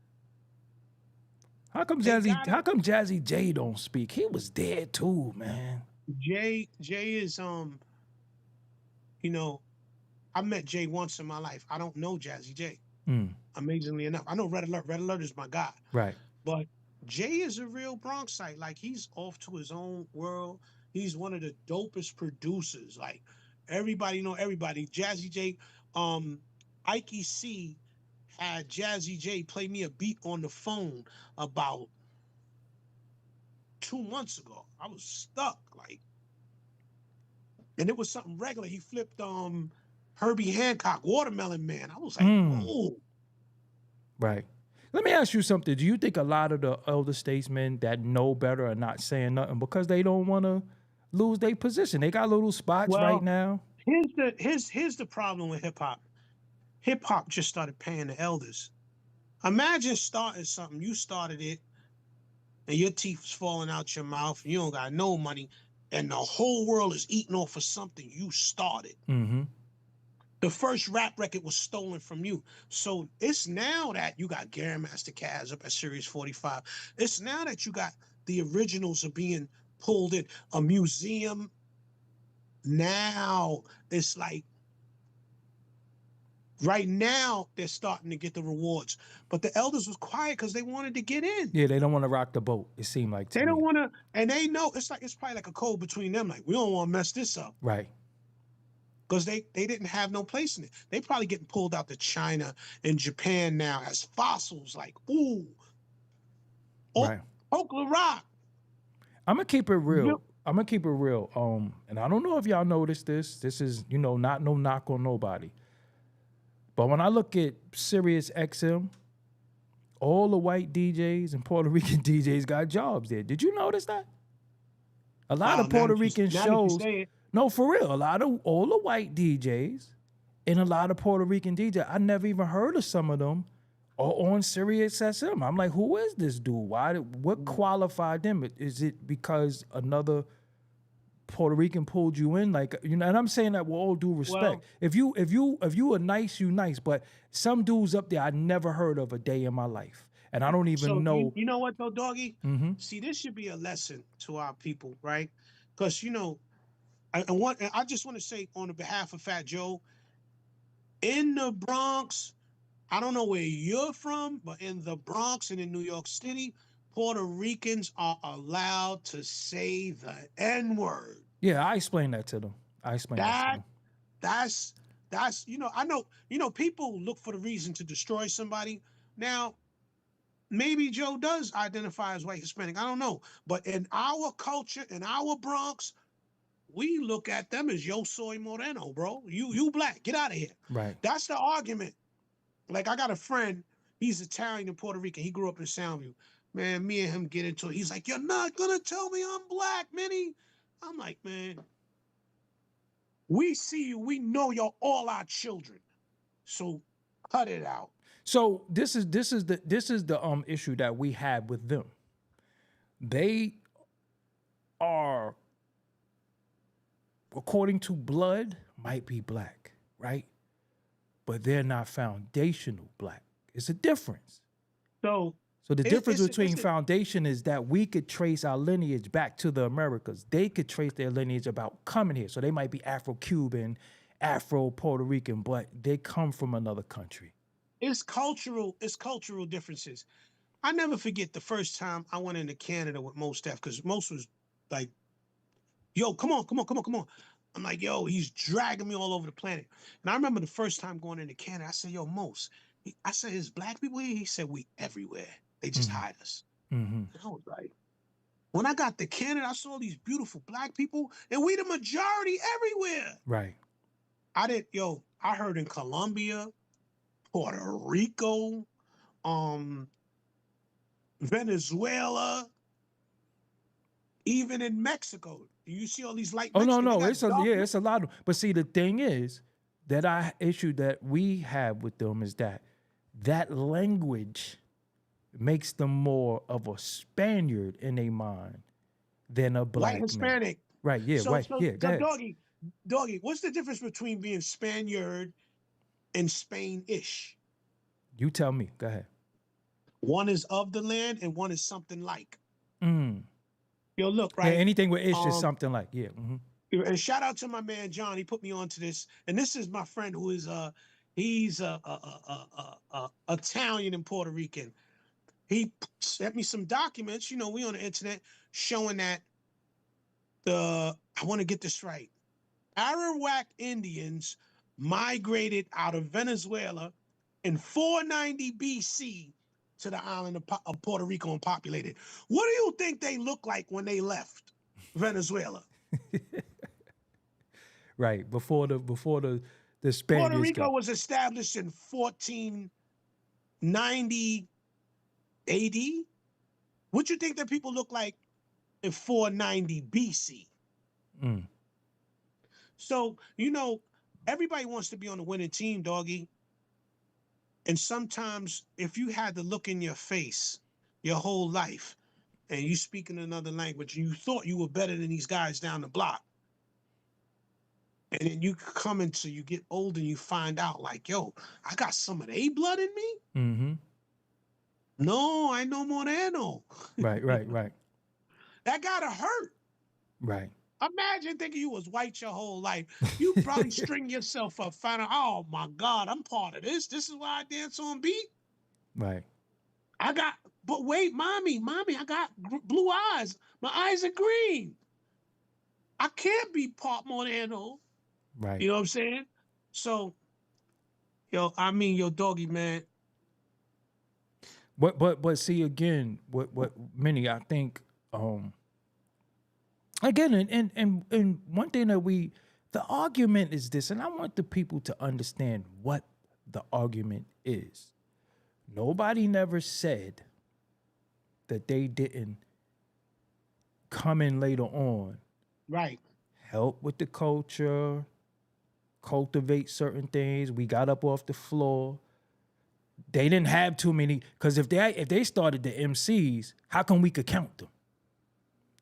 How come Jazzy J don't speak? He was dead too, man. Jay is you know, I met Jay once in my life. I don't know Jazzy J. Amazingly enough. I know Red Alert. Red Alert is my guy. Right. But Jay is a real Bronxite. Like, he's off to his own world. He's one of the dopest producers. Like, everybody know everybody. Jazzy J, Ike C had Jazzy J play me a beat on the phone about 2 months ago. I was stuck, like, and it was something regular. He flipped Herbie Hancock, Watermelon Man. I was like, oh. Right. Let me ask you something. Do you think a lot of the elder statesmen that know better are not saying nothing because they don't want to lose their position? They got little spots right now. Here's the problem with hip hop. Hip hop just started paying the elders. Imagine starting something. You started it, and your teeth is falling out your mouth. And you don't got no money, and the whole world is eating off of something you started. Mm-hmm. The first rap record was stolen from you. So it's now that you got Grandmaster Caz up at Series 45. It's now that you got the originals are being pulled in. A museum. Now it's like, right now they're starting to get the rewards. But the elders was quiet because they wanted to get in. Yeah, they don't want to rock the boat, it seemed like to They me. don't want to, and they know, it's probably like a code between them. Like, we don't want to mess this up. Right. Because they didn't have no place in it. They probably getting pulled out to China and Japan now as fossils. Like, ooh, right. Oakland Rock. I'm gonna keep it real. Yep. I'm gonna keep it real. And I don't know if y'all noticed this. This is, not no knock on nobody. But when I look at Sirius XM, all the white DJs and Puerto Rican DJs got jobs there. Did you notice that? A lot Wow, of Puerto Rican now that you shows. say it, No, for real. A lot of all the white DJs and a lot of Puerto Rican DJs. I never even heard of some of them or on Sirius XM. I'm like, who is this dude? What qualified them? Is it because another Puerto Rican pulled you in? Like, you know, and I'm saying that with all due respect. Well- if you are nice, you nice. But some dudes up there I never heard of a day in my life. And I don't even so know. you know what though, Doggy? Mhm. See, this should be a lesson to our people, right? Because I just want to say on the behalf of Fat Joe, in the Bronx, I don't know where you're from, but in the Bronx and in New York City, Puerto Ricans are allowed to say the N-word. Yeah, I explained that to them. I explained that to them. That's I know people look for the reason to destroy somebody. Now, maybe Joe does identify as white Hispanic. I don't know. But in our culture, in our Bronx, we look at them as yo soy moreno, bro. You black. Get out of here. Right. That's the argument. Like, I got a friend, he's Italian and Puerto Rican. He grew up in Soundview. Man, me and him get into it. He's like, you're not gonna tell me I'm black, Minnie. I'm like, man, we see you, we know you're all our children. So cut it out. So this is the issue that we had with them. They are, according to blood, might be black, right? But they're not foundational black. It's a difference. So The difference it's between a- foundation is that we could trace our lineage back to the Americas. They could trace their lineage about coming here. So they might be Afro-Cuban, Afro-Puerto Rican, but they come from another country. it's cultural differences. I never forget the first time I went into Canada with Mos Def, because Mos was like, yo, come on. I'm like, yo, he's dragging me all over the planet. And I remember the first time going into Canada, I said, yo, Mos, I said, is black people here? He said, we everywhere. They just hide us. Mm-hmm. And I was like, when I got to Canada, I saw these beautiful black people, and we the majority everywhere. Right. I heard in Colombia, Puerto Rico, Venezuela, even in Mexico. You see all these light Oh no, Mexicans, they got dark it's a lot of. But see, the thing is that issue that we have with them is that language makes them more of a Spaniard in their mind than a black white man. Hispanic. Right? Yeah. So, White. so, Yeah. Go so ahead. Doggy, what's the difference between being Spaniard and Spain-ish? You tell me. Go ahead. One is of the land and one is something like. Mm. Yo, look, Yeah, right? anything with ish is something like And shout out to my man John. He put me onto this, and this is my friend who is he's Italian and Puerto Rican. He sent me some documents. You know, we on the internet showing that I want to get this right. Arawak Indians migrated out of Venezuela in 490 BC to the island of Puerto Rico and populated. What do you think they looked like when they left Venezuela? Right. Before the Spaniards. Puerto Rico was established in 1490 AD. What you think that people look like in 490 BC? Mm. So, everybody wants to be on the winning team, Doggy. And sometimes if you had the look in your face your whole life and you speak in another language and you thought you were better than these guys down the block, and then you get old and you find out like, yo, I got some of their blood in me? Mm-hmm. No, I know Moreno. Right. That gotta hurt. Right. Imagine thinking you was white your whole life. You probably string yourself up, find out, oh my God, I'm part of this. This is why I dance on beat. Right. But wait, mommy, I got blue eyes. My eyes are green. I can't be part Moreno. Right. You know what I'm saying? So, yo, Doggy, man. But see again, what many I think again and one thing that the argument is this, and I want the people to understand what the argument is. Nobody never said that they didn't come in later on, Right. help with the culture, cultivate certain things. We got up off the floor. They didn't have too many, because if they started the MCs, how come we could count them?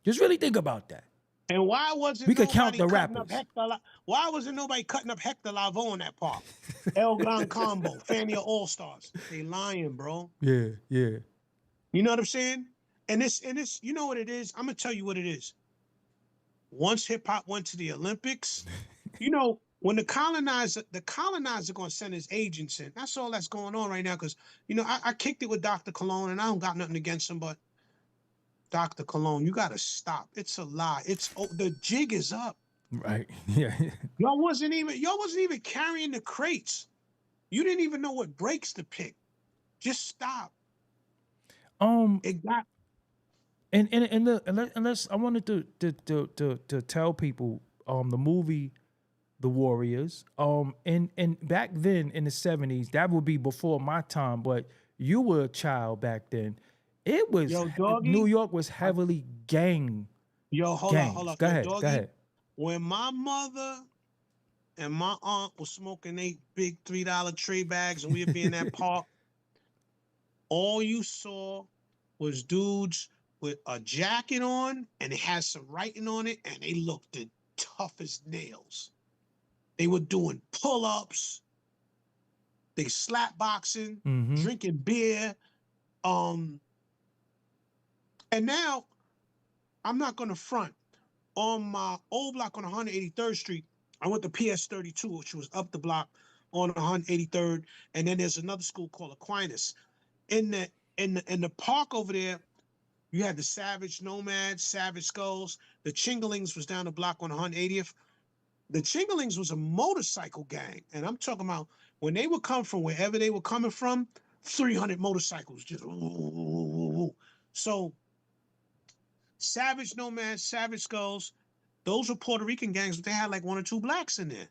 Just really think about that. And why wasn't We could count nobody the cutting up rappers. Why wasn't nobody cutting up Hector Lavoe in that park? El Gran Combo, Fania All Stars. They lying, bro. Yeah, yeah. You know what I'm saying? And this, you know what it is? I'm gonna tell you what it is. Once hip hop went to the Olympics, you know, when the colonizer gonna send his agents in. That's all that's going on right now. Cause you know, I kicked it with Dr. Cologne, and I don't got nothing against him, but Dr. Cologne, you gotta stop. It's a lie. The jig is up. Right. Yeah. Y'all wasn't even carrying the crates. You didn't even know what breaks to pick. Just stop. It got Unless I wanted to tell people the movie The Warriors, and back then in the 70s, that would be before my time, but you were a child back then. It was Yo, Doggie, New York was heavily gang hold gangs. up. Go Yo, ahead, Doggie, go ahead. when my mother and my aunt was smoking 8 big $3 tray bags and we'd be in that park, all you saw was dudes with a jacket on and it had some writing on it, and they looked as tough as nails. They were doing pull-ups, they slap boxing, Mm-hmm. drinking beer. And now I'm not gonna front. On my old block on 183rd Street, I went to PS 32, which was up the block on 183rd, and then there's another school called Aquinas. In the park over there, you had the Savage Nomads, Savage Skulls. The Chingalings was down the block on 180th. The Chingalings was a motorcycle gang, and I'm talking about when they would come from wherever they were coming from, 300 motorcycles just. So Savage Nomads, Savage Skulls, those were Puerto Rican gangs, but they had like 1 or 2 blacks in there.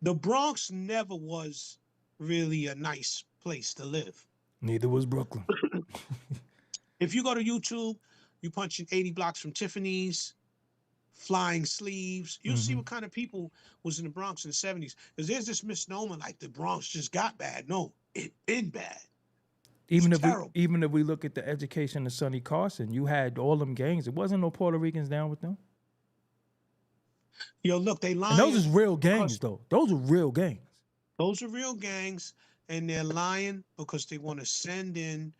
The Bronx never was really a nice place to live. Neither was Brooklyn. If you go to YouTube, you punch in 80 blocks from Tiffany's, Flying Sleeves, you'll see what kind of people was in the Bronx in the 70s. Because there's this misnomer like the Bronx just got bad. No, it been bad. Even terrible. if we look at the education of Sonny Carson, you had all them gangs. It wasn't no Puerto Ricans down with them. Yo, look, they lying. And those is real gangs, though. Those are real gangs. Those are real gangs, and they're lying because they want to send in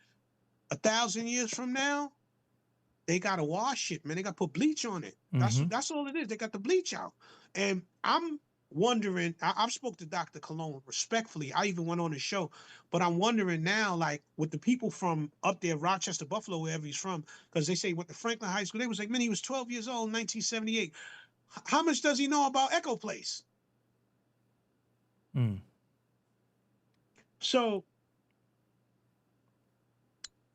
1,000 years from now. They got to wash it, man. They got to put bleach on it. That's all it is. They got the bleach out. And I'm wondering, I've spoke to Dr. Cologne respectfully. I even went on his show, but I'm wondering now, like with the people from up there, Rochester, Buffalo, wherever he's from, because they say he went to Franklin High School. They was like, man, he was 12 years old in 1978. How much does he know about Echo Place? So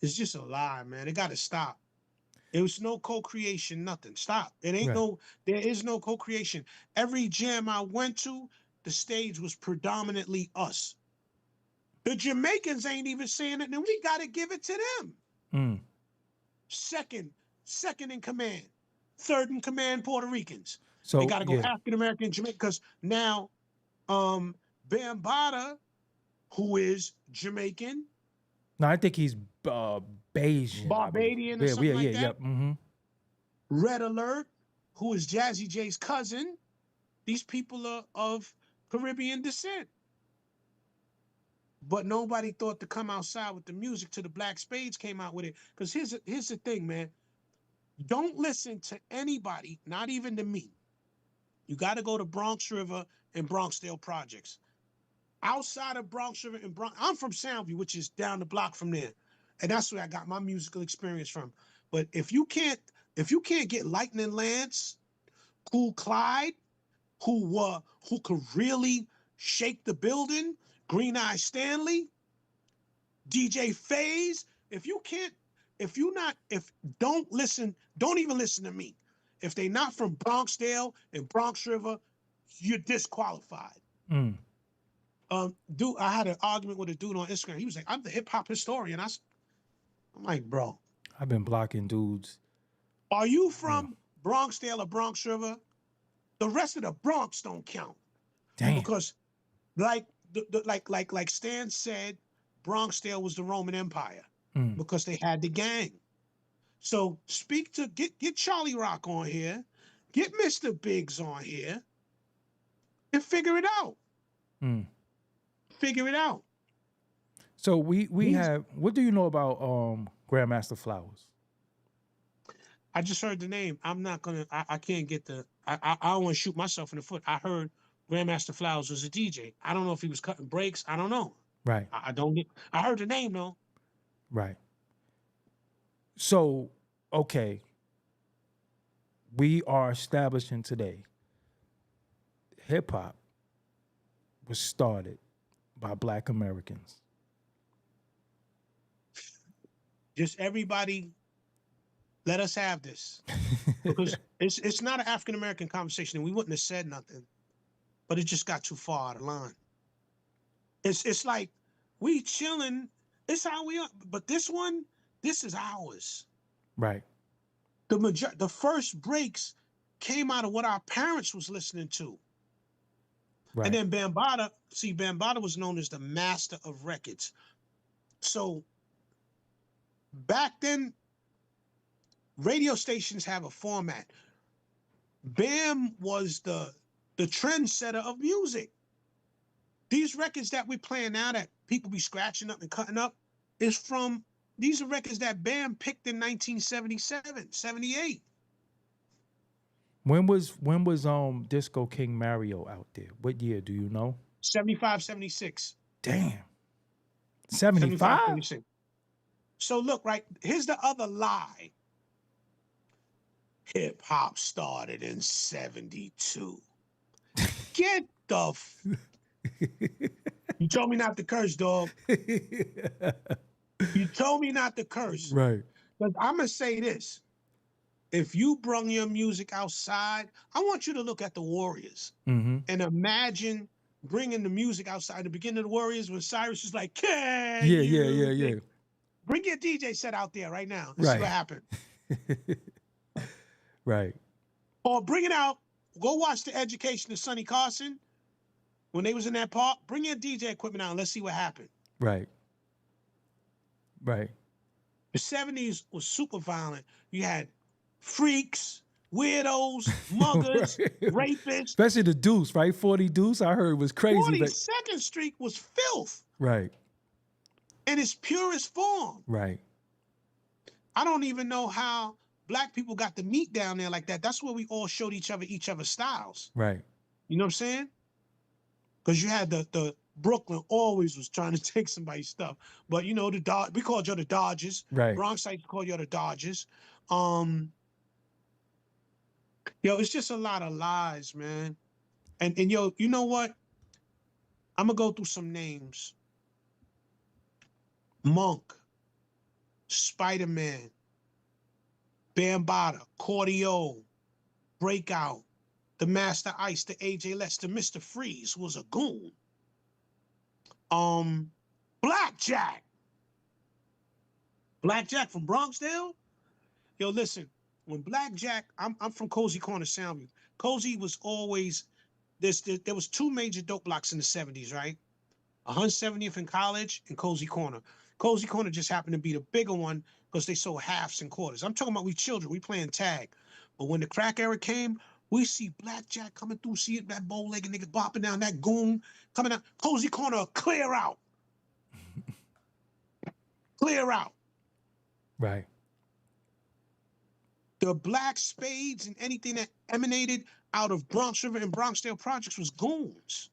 it's just a lie, man. It got to stop. There was no co-creation, nothing. Stop. There is no co-creation. Every jam I went to, the stage was predominantly us. The Jamaicans ain't even saying it, and we got to give it to them. Second in command. Third in command, Puerto Ricans. So they got to go African American, Jamaican, because now Bambaataa, who is Jamaican. No, I think he's Bayesian. Barbadian or something like that. Red Alert, who is Jazzy J's cousin. These people are of Caribbean descent. But nobody thought to come outside with the music till the Black Spades came out with it. Because here's the thing, man. Don't listen to anybody, not even to me. You got to go to Bronx River and Bronxdale Projects. Outside of Bronx River and Bronx, I'm from Soundview, which is down the block from there. And that's where I got my musical experience from. But if you can't get Lightning Lance, Cool Clyde, who could really shake the building, Green Eye Stanley, DJ Faze, don't even listen to me. If they not from Bronxdale and Bronx River, you're disqualified. Dude, I had an argument with a dude on Instagram. He was like, "I'm the hip hop historian." I'm like, bro, I've been blocking dudes. are you Yeah. from Bronxdale or Bronx River? The rest of the Bronx don't count Damn. because, like, like Stan said, Bronxdale was the Roman Empire Mm. because they had the gang. So get Charlie Rock on here, get Mr. Biggs on here, and figure it out. Mm. Figure it out. So we He's- have. What do you know about Grandmaster Flowers? I just heard the name. I'm not gonna. I can't get the. I don't want to shoot myself in the foot. I heard Grandmaster Flowers was a DJ. I don't know if he was cutting breaks. I don't know. Right. I don't get. I heard the name though. Right. So, okay, we are establishing today hip hop was started by Black Americans. Just everybody, let us have this because it's not an African American conversation, and we wouldn't have said nothing, but it just got too far out of line. It's like we chilling. It's how we are, but this is ours. Right. The first breaks came out of what our parents was listening to. Right. And then Bambaataa was known as the master of records. So back then, radio stations have a format. Bam was the trendsetter of music. These records that we're playing now that people be scratching up and cutting up these are records that Bam picked in 1977, 78. When was Disco King Mario out there? What year do you know? 75, 76. Damn. 75, 75? 76. So look, right, here's the other lie. Hip hop started in 72. Get the You told me not to curse, dog. You told me not to curse. Right. But I'm going to say this. If you brung your music outside, I want you to look at the Warriors and imagine bringing the music outside. The beginning of the Warriors when Cyrus is like, Yeah. Bring your DJ set out there right now and see what happened. Right. Or bring it out. Go watch The Education of Sonny Carson. When they was in that park, bring your DJ equipment out and let's see what happened. Right. Right. The 70s was super violent. You had freaks, weirdos, muggers, rapists. Especially the Deuce, right? 40 Deuce, I heard was crazy. 42nd Street was filth. Right. In its purest form. Right. I don't even know how Black people got to meet down there like that. That's where we all showed each other's styles. Right. You know what I'm saying? Because you had the Brooklyn always was trying to take somebody's stuff. But you know, we called you the Dodgers. Right. Bronxites called you the Dodgers. It's just a lot of lies, man. And yo, you know what? I'm gonna go through some names. Monk, Spider-Man, Bambaataa, Cordio, Breakout, the Master Ice, the AJ Lester, Mr. Freeze, who was a goon. Blackjack. Blackjack from Bronxdale? Yo, listen, when Blackjack, I'm from Cozy Corner, Soundview. Cozy was always, there was two major dope blocks in the 70s, right? 170th in College and Cozy Corner. Cozy Corner just happened to be the bigger one because they sold halves and quarters. I'm talking about we children, we playing tag. But when the crack era came, we see Blackjack coming through, see it, that bow-legged nigga bopping down, that goon coming out. Cozy Corner, clear out. Clear out. Right. The black spades and anything that emanated out of Bronx River and Bronxdale projects was goons.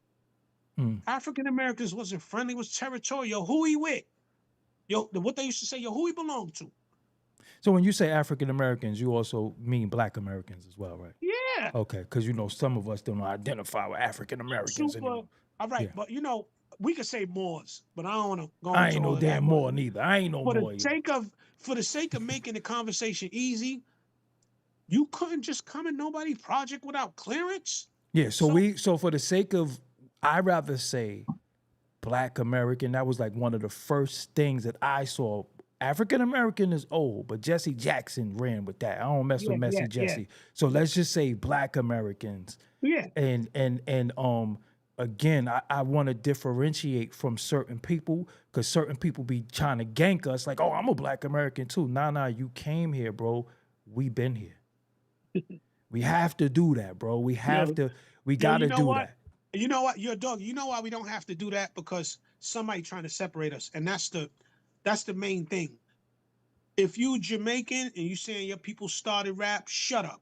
African Americans wasn't friendly, was territorial. Who he with? Yo, what they used to say, yo, who he belonged to? So when you say African Americans, you also mean Black Americans as well, right? Yeah. Okay, because you know some of us don't identify with African Americans anymore. All right, Yeah. but you know, we could say Moors, but I don't want to go. I ain't no damn Moor neither. I ain't no Moor. For the sake of making the conversation easy, you couldn't just come in nobody's project without clearance. Yeah. So for the sake of, I'd rather say Black American. That was like one of the first things that I saw. African American is old, but Jesse Jackson ran with that. I don't mess with Messy Yeah. Jesse. So let's just say Black Americans. Yeah. And again, I want to differentiate from certain people because certain people be trying to gank us like, oh, I'm a Black American too. Nah, you came here, bro. We been here. We have to do that, bro. We got to do that. You know what? You're a dog. You know why we don't have to do that? Because somebody trying to separate us. And that's the main thing. If you Jamaican and you saying your people started rap, shut up.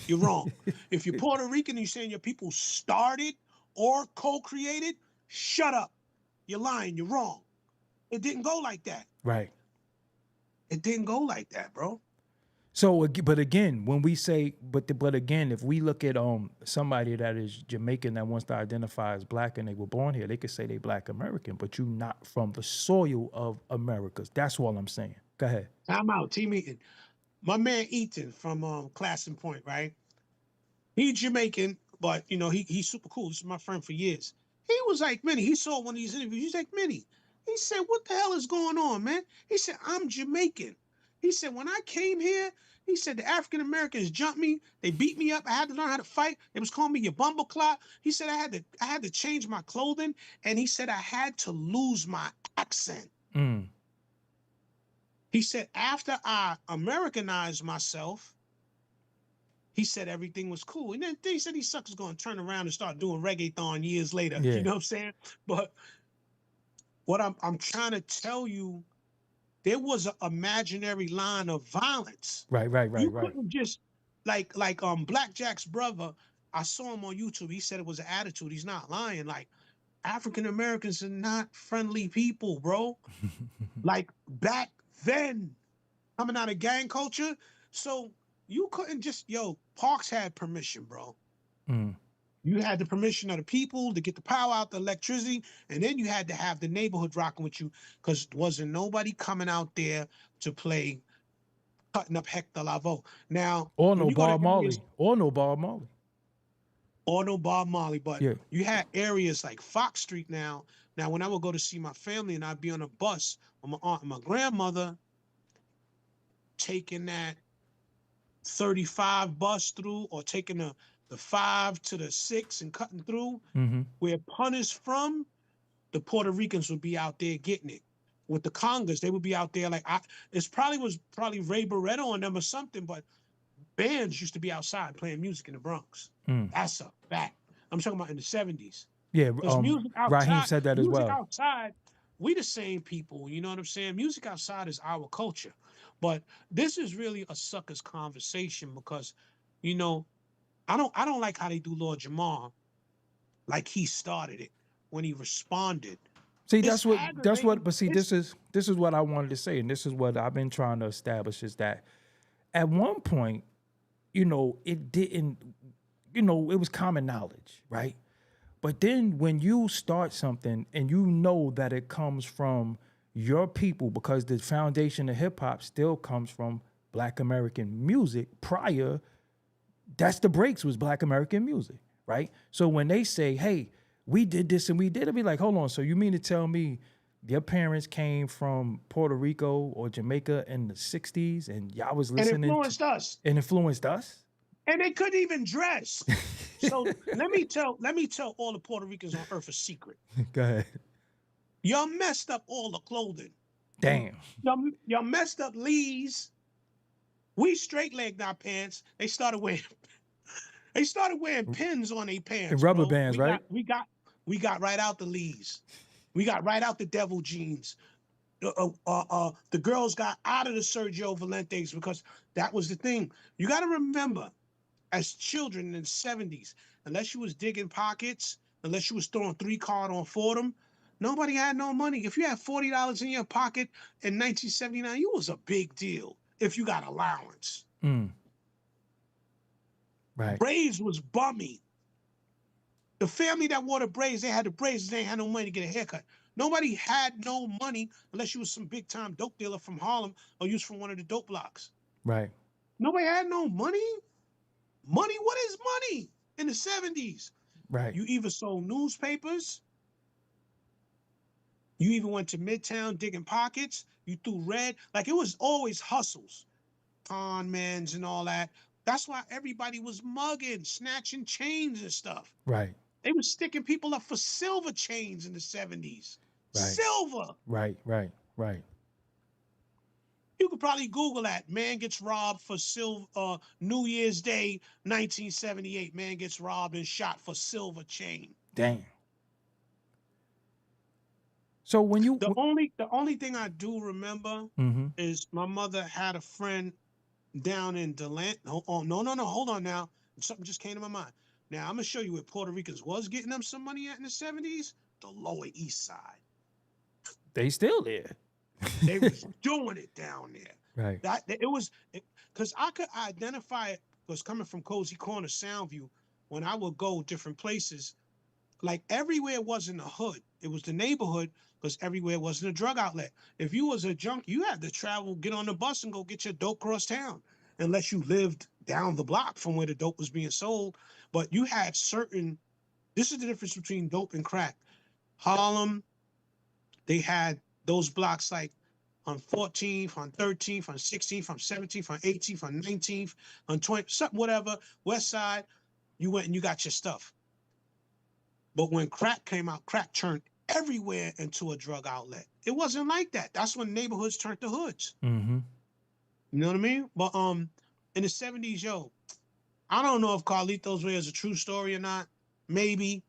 You're wrong. If you're Puerto Rican and you're saying your people started or co-created, shut up. You're lying. You're wrong. It didn't go like that. Right. It didn't go like that, bro. So, but again, when we say, but again, if we look at somebody that is Jamaican that wants to identify as Black and they were born here, they could say they Black American, but you not from the soil of Americas. That's all I'm saying. Go ahead. Time out. Team Eaton. My man Eaton from Class and Point, right? He's Jamaican, but you know he's super cool. This is my friend for years. He was like, Minnie. He saw one of these interviews. He's like, Minnie. He said, "What the hell is going on, man?" He said, "I'm Jamaican." He said, "When I came here, he said the African Americans jumped me. They beat me up. I had to learn how to fight. They was calling me your bumbleclot." He said, I had to change my clothing, and he said I had to lose my accent. He said, after I Americanized myself, he said everything was cool. And then he said these suckers going to turn around and start doing reggaeton years later. Yeah. You know what I'm saying? But what I'm trying to tell you, there was an imaginary line of violence. Right. You couldn't just like Black Jack's brother. I saw him on YouTube. He said it was an attitude. He's not lying. Like African Americans are not friendly people, bro. Like back then, coming out of gang culture. So you couldn't just, Parks had permission, bro. You had the permission of the people to get the power out, the electricity, and then you had to have the neighborhood rocking with you because wasn't nobody coming out there to play cutting up Hector Lavoe. Now, or no Bob Marley. Or no Bob Marley. Or no Bob Marley, but you had areas like Fox Street now. Now, when I would go to see my family and I'd be on a bus with my aunt and my grandmother, taking that 35 bus through or taking the 5 to the 6 and cutting through, where Punished from, the Puerto Ricans would be out there getting it. With the congas, they would be out there like, was probably Ray Barretto on them or something, but bands used to be outside playing music in the Bronx. That's a fact. I'm talking about in the 70s. Yeah, music outside, Raheem said that as well. Music outside, we the same people, you know what I'm saying? Music outside is our culture. But this is really a sucker's conversation because, I don't like how they do Lord Jamar like he started it when he responded. See, but see, this is what I wanted to say, and this is what I've been trying to establish is that at one point, it didn't, it was common knowledge, right? But then when you start something and you know that it comes from your people, because the foundation of hip hop still comes from Black American music prior, that's the breaks was Black American music, right? So when they say, hey, we did this and we did it, be like, hold on, so you mean to tell me your parents came from Puerto Rico or Jamaica in the 60s and y'all was listening and influenced us? And they couldn't even dress. So let me tell all the Puerto Ricans on earth a secret. Go ahead. Y'all messed up all the clothing. Damn. Y'all messed up Lee's. We straight-legged our pants. They started wearing pins on their pants. And rubber bands, right? We got right out the Lee's. We got right out the devil jeans. The girls got out of the Sergio Valentes because that was the thing. You got to remember, as children in the 70s, unless you was digging pockets, unless you was throwing 3-card on Fordham, nobody had no money. If you had $40 in your pocket in 1979, you was a big deal if you got allowance. Right. Braids was bummy. The family that wore the braids, they had the braids, they ain't had no money to get a haircut. Nobody had no money unless you was some big time dope dealer from Harlem or you was from one of the dope blocks. Right. Nobody had no money. Money? What is money in the 70s? Right. You either sold newspapers You even went to Midtown digging pockets. You threw red. Like it was always hustles, con mans and all that. That's why everybody was mugging, snatching chains and stuff. Right. They were sticking people up for silver chains in the 70s. Right. Silver. Right. Right. Right. You could probably Google that. Man gets robbed for silver. New Year's Day, 1978. Man gets robbed and shot for silver chain. Damn. So when you The only thing I do remember mm-hmm. is my mother had a friend down in Deland. Oh, no. Hold on now. Something just came to my mind. Now I'm gonna show you where Puerto Ricans was getting them some money at in the 70s. The Lower East Side. They still there. They was doing it down there. Right. That it was because I could identify it was coming from Cozy Corner, Soundview. When I would go different places, like everywhere wasn't a hood. It was the neighborhood because everywhere wasn't a drug outlet. If you was a junkie, you had to travel, get on the bus and go get your dope cross town, unless you lived down the block from where the dope was being sold. But you had certain, this is the difference between dope and crack. Harlem, they had those blocks like on 14th, on 13th, on 16th, on 17th, on 18th, on 19th, on 20th, something, whatever, West Side, you went and you got your stuff. But when crack came out, crack turned everywhere into a drug outlet. It wasn't like that. That's when neighborhoods turned to hoods. Mm-hmm. You know what I mean? But in the 70s, yo, I don't know if Carlitos Way is a true story or not. Maybe.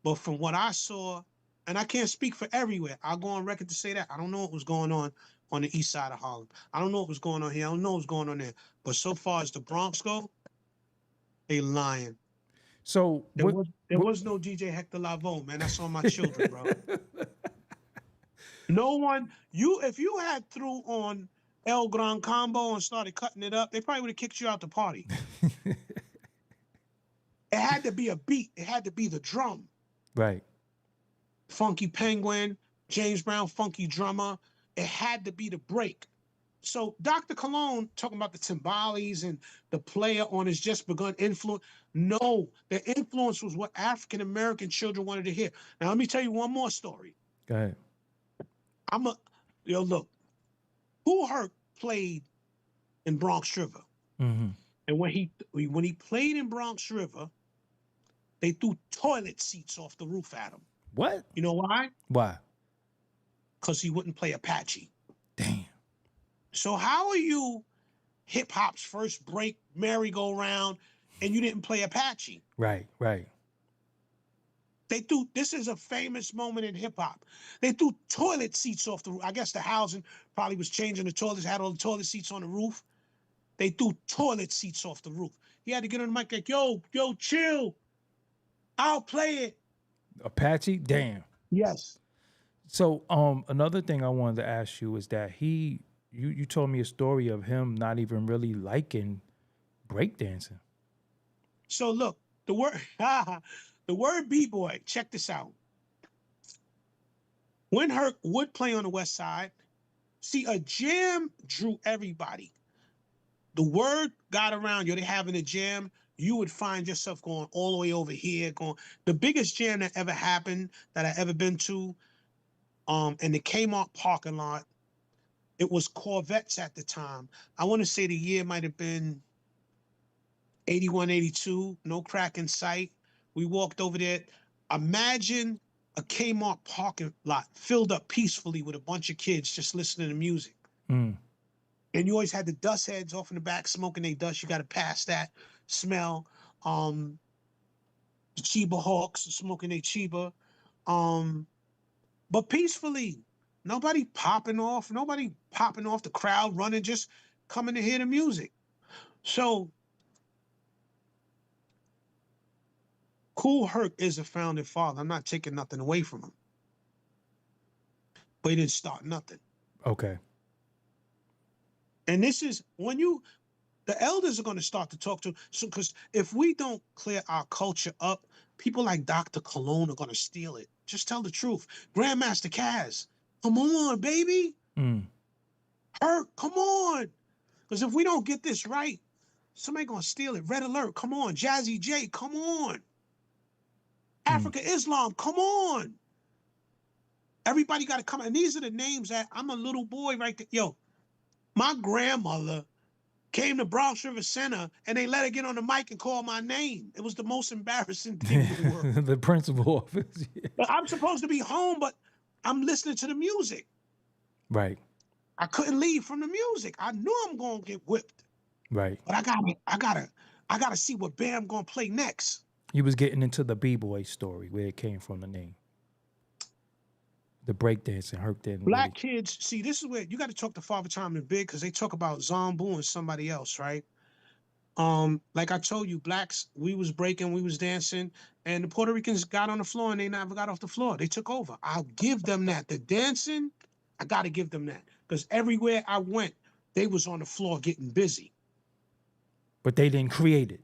But from what I saw, and I can't speak for everywhere. I'll go on record to say that. I don't know what was going on the east side of Harlem. I don't know what was going on here. I don't know what's going on there. But so far as the Bronx go, they lying. So There was no DJ Hector Lavoe, man. That's on my children, bro. No one, if you had threw on El Gran Combo and started cutting it up, they probably would have kicked you out the party. It had to be a beat. It had to be the drum. Right. Funky Penguin, James Brown, Funky Drummer. It had to be the break. So Dr. Cologne talking about the timbales and the player on his just begun influence. No, the influence was what African American children wanted to hear. Now let me tell you one more story. Go ahead. Look, Kool Herc played in Bronx River. Mm-hmm. And when he played in Bronx River, they threw toilet seats off the roof at him. What? You know why? Why? Because he wouldn't play Apache. Damn. So how are you hip hop's first break merry-go-round and you didn't play Apache? Right. Right. This is a famous moment in hip hop. They threw toilet seats off the roof. I guess the housing probably was changing the toilets, had all the toilet seats on the roof. They threw toilet seats off the roof. He had to get on the mic like, yo, chill. I'll play it. Apache? Damn. Yes. So another thing I wanted to ask you is that you told me a story of him not even really liking breakdancing. So look, the word B-boy, check this out. When Herc would play on the West Side, see, a jam drew everybody. The word got around, they having a jam, you would find yourself going all the way over here, going. The biggest jam that ever happened, that I ever been to, in the Kmart parking lot, it was Corvettes at the time. I want to say the year might have been 81, 82, no crack in sight. We walked over there. Imagine a Kmart parking lot filled up peacefully with a bunch of kids just listening to music. Mm. And you always had the dust heads off in the back smoking their dust. You got to pass that smell. The Chiba Hawks smoking their Chiba. But peacefully. Nobody popping off. The crowd running, just coming to hear the music. So Kool Herc is a founding father. I'm not taking nothing away from him. But he didn't start nothing. Okay. And this is when the elders are going to start to talk to. So, because if we don't clear our culture up, people like Dr. Cologne are going to steal it. Just tell the truth. Grandmaster Caz, come on, baby. Mm. Herc, come on. Because if we don't get this right, somebody going to steal it. Red Alert, come on. Jazzy J, come on. Africa Islam, come on. Everybody got to come. And these are the names that I'm a little boy right there. Yo, my grandmother came to Bronx River Center and they let her get on the mic and call my name. It was the most embarrassing thing in the world. The principal office. Yeah. But I'm supposed to be home, but I'm listening to the music. Right. I couldn't leave from the music. I knew I'm gonna get whipped. Right. But I gotta see what Bam gonna play next. You was getting into the B-boy story, where it came from, the name. The breakdancing, Herc didn't Black really. kids, see, this is where you got to talk to Father Time and Big because they talk about Zombu and somebody else, right? Like I told you, blacks, we was breaking, we was dancing, and the Puerto Ricans got on the floor and they never got off the floor. They took over. I'll give them that. The dancing, I got to give them that because everywhere I went, they was on the floor getting busy. But they didn't create it.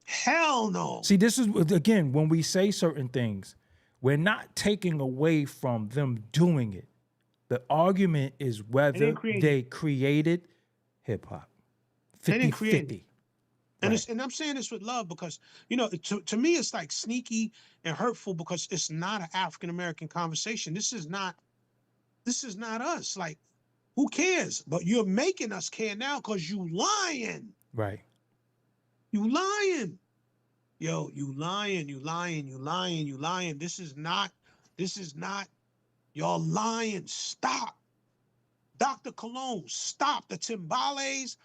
Hell no. See, this is, again, when we say certain things, we're not taking away from them doing it. The argument is whether they created hip hop. 50-50. And, Right. and I'm saying this with love because, you know, to me, it's like sneaky and hurtful because it's not an African-American conversation. This is not us. Like, who cares? But you're making us care now because you lying. Right. You lying. Yo, you lying. This is not, y'all lying. Stop. Dr. Cologne, stop. The Timbales,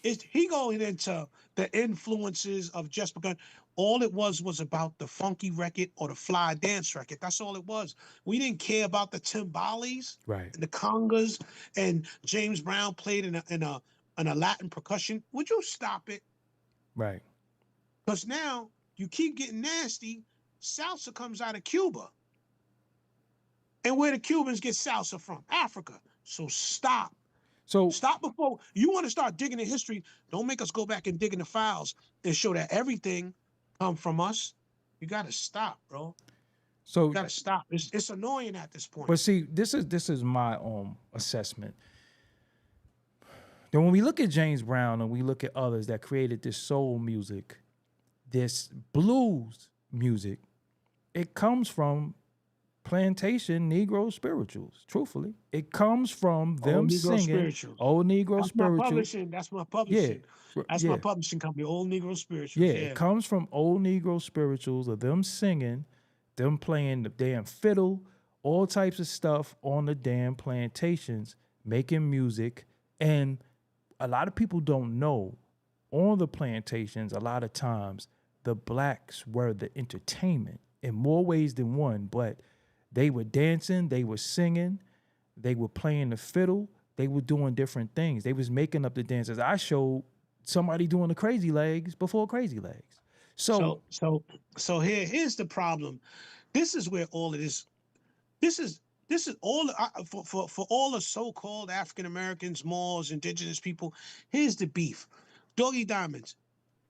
he going into the influences of just because all it was about the funky record or the fly dance record. That's all it was. We didn't care about the timbales, Right. and the congas, and James Brown played in a Latin percussion. Would you stop it? Right. Because now you keep getting nasty. Salsa comes out of Cuba. And where the Cubans get salsa from? Africa. So stop. So Stop before you want to start digging in history. Don't make us go back and dig in the files and show that everything come from us. You got to stop, bro. You got to stop. It's annoying at this point. But see, this is my assessment. Then when we look at James Brown and we look at others that created this soul music, this blues music, it comes from plantation Negro spirituals. Truthfully, it comes from them Old Negro singing spirituals. old Negro That's spirituals. my publishing. That's my publishing. That's my publishing company. Old Negro spirituals. Yeah, it comes from old Negro spirituals of them singing, them playing the damn fiddle, all types of stuff on the damn plantations, making music. And a lot of people don't know, on the plantations, a lot of times, the blacks were the entertainment in more ways than one, but they were dancing, they were singing, they were playing the fiddle, they were doing different things. They was making up the dances. I showed somebody doing the crazy legs before crazy legs. So here's the problem. This is where all it is. This is all for all the so-called African Americans, Moors, indigenous people. Here's the beef. Doggie Diamonds.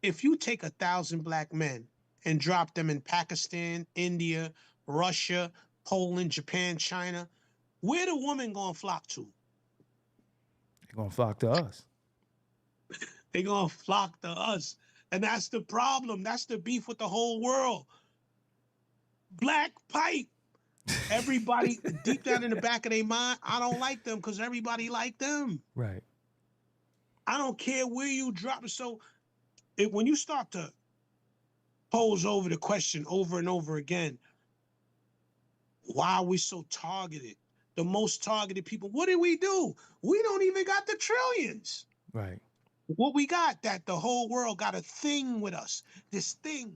If you take 1,000 black men and drop them in Pakistan, India, Russia, Poland, Japan, China, where the woman gonna flock to? they're gonna flock to us. They're gonna flock to us. And that's the problem. That's the beef with the whole world. Black pipe. Everybody deep down in the back of their mind, I don't like them because everybody like them. Right. I don't care where you drop it. So when you start to pose over the question over and over again, why are we so targeted? The most targeted people. What did we do? We don't even got the trillions. Right. What we got, that the whole world got a thing with us. This thing.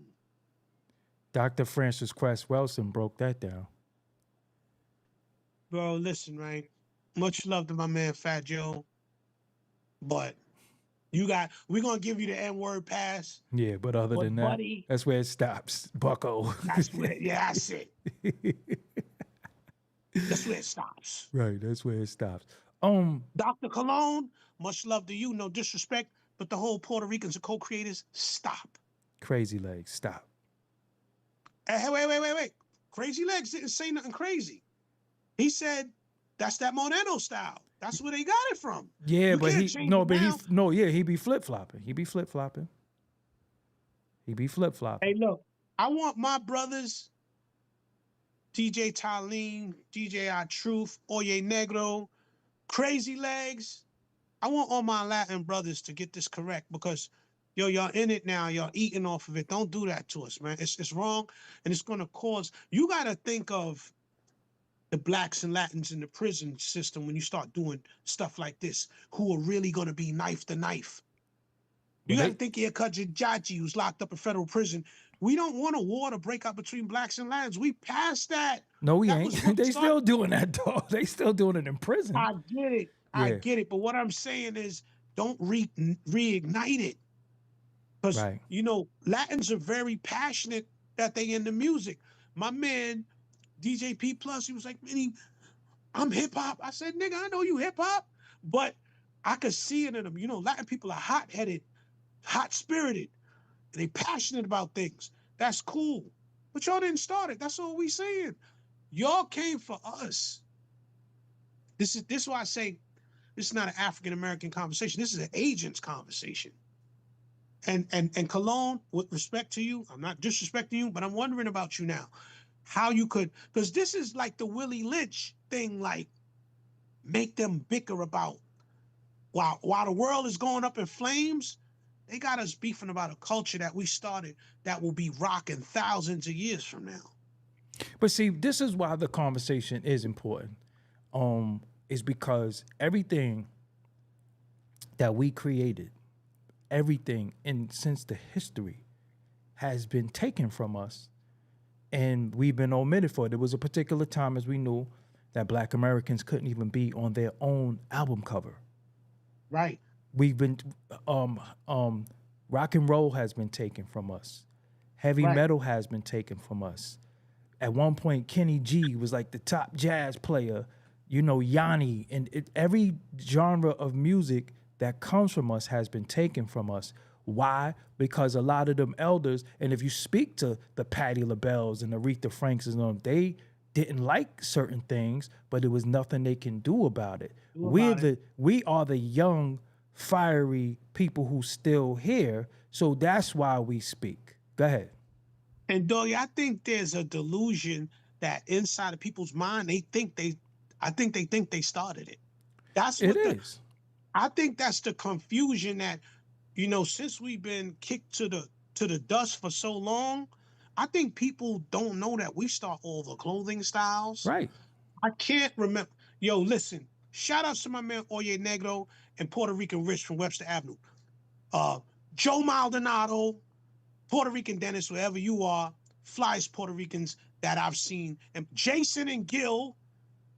Dr. Francis Cress Welsing broke that down. Bro, listen, right? Much love to my man Fat Joe. But we're gonna give you the N-word pass. Yeah, but other than that, buddy, that's where it stops, bucko. That's it. That's where it stops. Right, that's where it stops. Dr. Cologne, much love to you, no disrespect, but the whole Puerto Ricans are co-creators, stop. Crazy Legs, stop. Hey, wait. Crazy Legs didn't say nothing crazy. He said that's that Moreno style. That's where they got it from. Yeah, You but can't he change it now. he be flip-flopping. He be flip-flopping. Hey, look, I want my brothers DJ Talene, DJ I Truth, Oye Negro, Crazy Legs. I want all my Latin brothers to get this correct because, yo, y'all in it now. Y'all eating off of it. Don't do that to us, man. It's wrong, and it's gonna cause. You gotta think of the blacks and Latins in the prison system when you start doing stuff like this, who are really gonna be knife to knife. You Well, got to think of Kajajaji, who's locked up in federal prison. We don't want a war to break out between blacks and Latins. We passed that. no, we That was ain't. what They started. still doing that, dog. They still doing it in prison. I get it. I Yeah. get it. But what I'm saying is, don't reignite it, because Right. you know Latins are very passionate that they into music. My man DJ P Plus, he was like, "Man, I'm hip hop." I said, "Nigga, I know you hip hop, but I could see it in them. You know, Latin people are hot headed, hot spirited. They passionate about things. That's cool. But y'all didn't start it. That's all we saying. Y'all came for us. This is why I say this is not an African American conversation. This is an agent's conversation. And Cologne, with respect to you, I'm not disrespecting you, but I'm wondering about you now. How you could, because this is like the Willie Lynch thing, like make them bicker about while the world is going up in flames. They got us beefing about a culture that we started that will be rocking thousands of years from now. But see, this is why the conversation is important. Is because everything that we created, everything since the history has been taken from us, and we've been omitted for it. There was a particular time, as we knew, that Black Americans couldn't even be on their own album cover. Right. We've been rock and roll has been taken from us. Heavy Right. metal has been taken from us. At one point, Kenny G was like the top jazz player, you know, Yanni, and every genre of music that comes from us has been taken from us. Why? Because a lot of them elders, and if you speak to the Patti LaBelles and Aretha Franks and them, they didn't like certain things, but there was nothing they can do about it. We are the young, fiery people who still here, so that's why we speak. Go ahead. And Doggy, I think there's a delusion that inside of people's mind, I think they started it. That's what I think that's the confusion that, you know, since we've been kicked to the dust for so long, I think people don't know that we start all the clothing styles. Right. I can't remember. Yo, listen, shout out to my man Oye Negro and Puerto Rican Rich from Webster Avenue. Joe Maldonado, Puerto Rican Dennis, wherever you are, flyest Puerto Ricans that I've seen. And Jason and Gil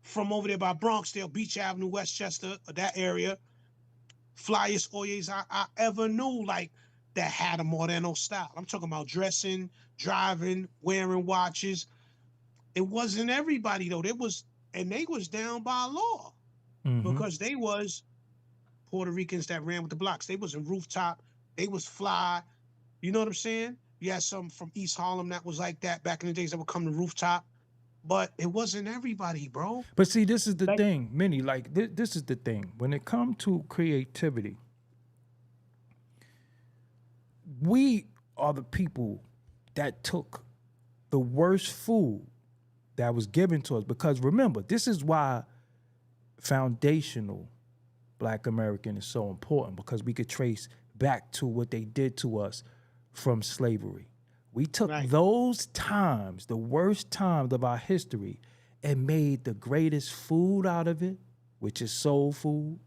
from over there by Bronxdale, Beach Avenue, Westchester, that area, flyest Oyes I ever knew, like, that had a Moreno style. I'm talking about dressing, driving, wearing watches. It wasn't everybody, though. They was down by law because they was Puerto Ricans that ran with the blocks. They was in rooftop. They was fly. You know what I'm saying? You had some from East Harlem that was like that back in the days that would come to rooftop. But it wasn't everybody, bro. But see, this is the thing, Minnie, like this is the thing. When it comes to creativity, we are the people that took the worst food that was given to us. Because remember, this is why foundational Black American is so important, because we could trace back to what they did to us from slavery. We took those times, the worst times of our history, and made the greatest food out of it, which is soul food.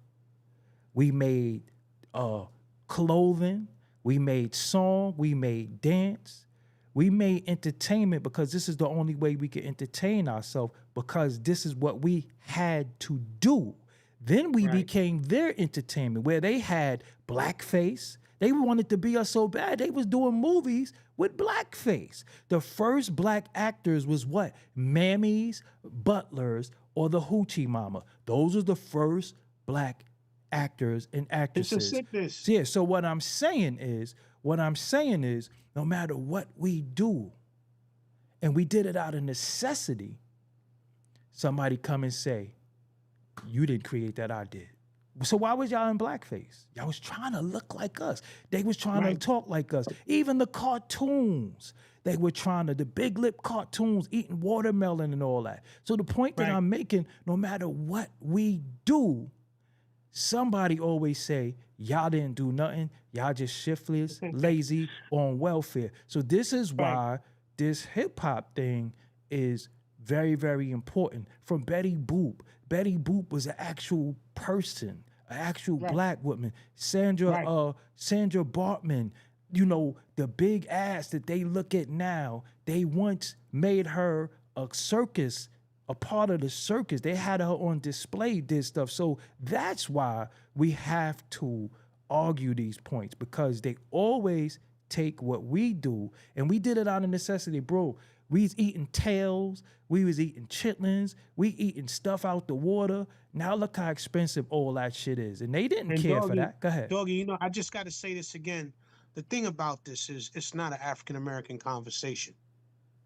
We made clothing. We made song. We made dance. We made entertainment, because this is the only way we can entertain ourselves, because this is what we had to do. Then we became their entertainment, where they had blackface. They wanted to be us so bad, they was doing movies with blackface. The first black actors was what? Mammies, butlers, or the Hoochie Mama. Those are the first black actors and actresses. It's a sickness. Yeah, so what I'm saying is, no matter what we do, and we did it out of necessity, somebody come and say, you didn't create that, I did. So why was y'all in blackface? Y'all was trying to look like us. They was trying to talk like us. Even the cartoons, They were trying to, the big lip cartoons, eating watermelon and all that. So the point that Right. I'm making, no matter what we do, somebody always say, y'all didn't do nothing. Y'all just shiftless, lazy, on welfare. So this is why this hip hop thing is very, very important. From Betty Boop. Betty Boop was an actual person, an actual black woman. Sandra Bartman, you know, the big ass that they look at now, they once made her a circus, a part of the circus. They had her on display, did stuff. So that's why we have to argue these points, because they always take what we do, and we did it out of necessity, bro. We was eating tails, we was eating chitlins, we eating stuff out the water. Now look how expensive all that shit is. And they didn't care for that. Go ahead. Doggie, you know, I just got to say this again. The thing about this is it's not an African-American conversation.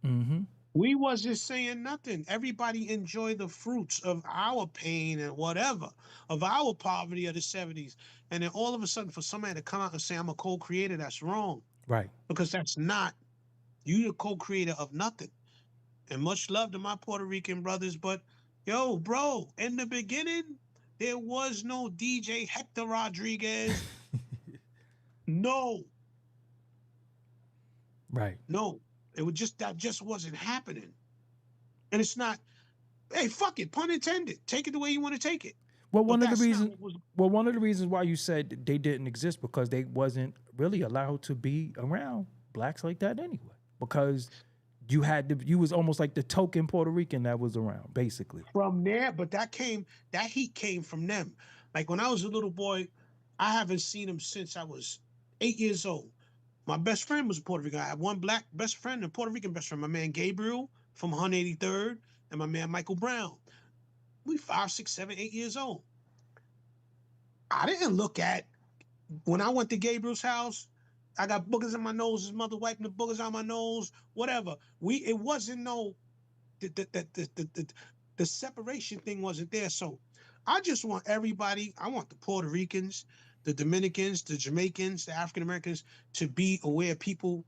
Mm-hmm. We wasn't saying nothing. Everybody enjoyed the fruits of our pain and whatever, of our poverty of the 70s. And then all of a sudden, for somebody to come out and say, I'm a co-creator, that's wrong. Right. Because that's not. You the co-creator of nothing. And much love to my Puerto Rican brothers, but yo, bro, in the beginning, there was no DJ Hector Rodriguez. No. Right. No. It would just, that just wasn't happening. And it's not, hey, fuck it, pun intended. Take it the way you want to take it. Well, But one of the that's not reasons. what was- Well, one of the reasons why you said they didn't exist, because they wasn't really allowed to be around blacks like that anyway. Because you had to, you was almost like the token Puerto Rican that was around, basically. From there, but that heat came from them. Like when I was a little boy, I haven't seen him since I was 8 years old. My best friend was Puerto Rican. I had one black best friend and Puerto Rican best friend, my man Gabriel from 183rd and my man Michael Brown. We 5, 6, 7, 8 years old. I didn't look at, when I went to Gabriel's house, I got boogers in my nose, his mother wiping the boogers out my nose, whatever. It wasn't no, the separation thing wasn't there. So I just want everybody, I want the Puerto Ricans, the Dominicans, the Jamaicans, the African Americans to be aware of people,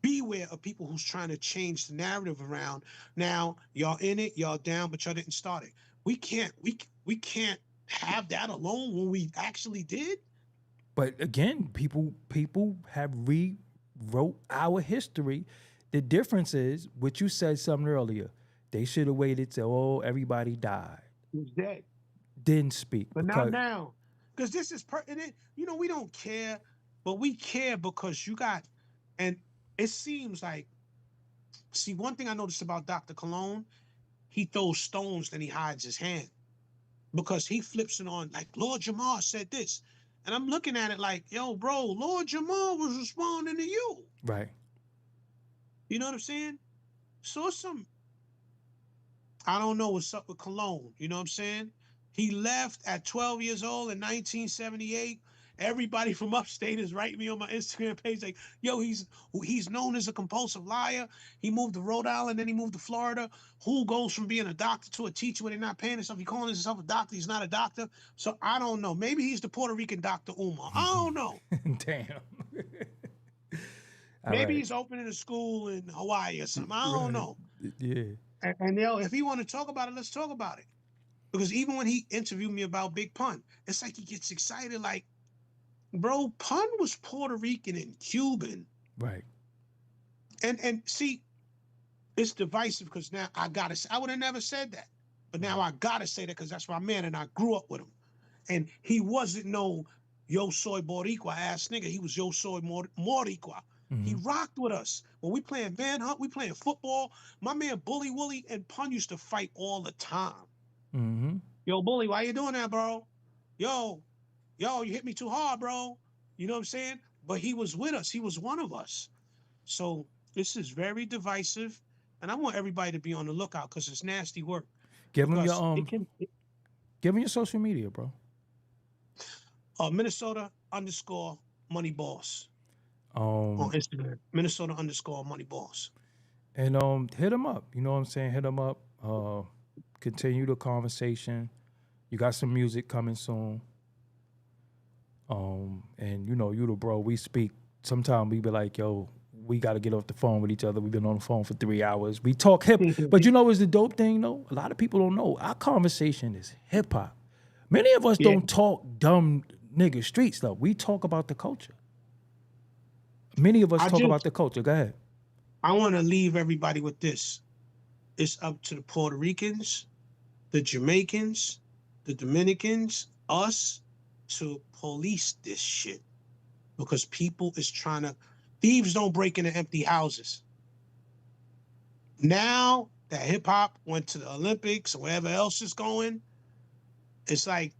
beware of people who's trying to change the narrative around. Now, y'all in it, y'all down, but y'all didn't start it. We can't have that alone when we actually did. But again, people have rewrote our history. The difference is, what you said something earlier, they should have waited till everybody died, It was dead. didn't speak. But because, not now. Because this is pertinent. You know, we don't care, but we care because you got, and it seems like, see, one thing I noticed about Dr. Cologne, he throws stones, then he hides his hand. Because he flips it on, like, Lord Jamar said this. And I'm looking at it like, yo, bro, Lord Jamar was responding to you. right. You know what I'm saying? So it's some, I don't know what's up with Cologne. You know what I'm saying? He left at 12 years old in 1978. Everybody from upstate is writing me on my Instagram page like, yo, he's known as a compulsive liar. He moved to Rhode Island, then he moved to Florida. Who goes from being a doctor to a teacher when they're not paying himself? He calling himself a doctor. He's not a doctor. So I don't know. Maybe he's the Puerto Rican Dr. Umar. I don't know. Damn. Maybe he's opening a school in Hawaii or something. I don't know. Yeah. And if he want to talk about it, let's talk about it. Because even when he interviewed me about Big Pun, it's like he gets excited. Like, bro, Pun was Puerto Rican and Cuban. Right. And see, it's divisive because now I would have never said that. But now I gotta say that because that's my man and I grew up with him. And he wasn't no yo soy boricua ass nigga. He was yo soy moricua. He rocked with us. When we playing manhunt, we playing football. My man Bully Wooly and Pun used to fight all the time. Mm-hmm. Yo, Bully, why you doing that, bro? Yo, you hit me too hard, bro. You know what I'm saying? But he was with us. He was one of us. So this is very divisive. And I want everybody to be on the lookout because it's nasty work. Give him Because your give him your social media, bro. Minnesota _money boss Um, on Instagram. Minnesota _money boss. and hit him up. You know what I'm saying? Hit him up. Continue the conversation. You got some music coming soon. And you know, you the bro, we speak. Sometimes we be like, yo, we got to get off the phone with each other. We've been on the phone for 3 hours. We talk hip, but you know what's the dope thing though? A lot of people don't know. Our conversation is hip hop. Many of us don't talk dumb nigga street stuff. We talk about the culture. Many of us talk about the culture. Go ahead. I want to leave everybody with this. It's up to the Puerto Ricans, the Jamaicans, the Dominicans, us to police this shit. Because people is trying to, thieves don't break into empty houses. Now that hip hop went to the Olympics or wherever else is going, it's like,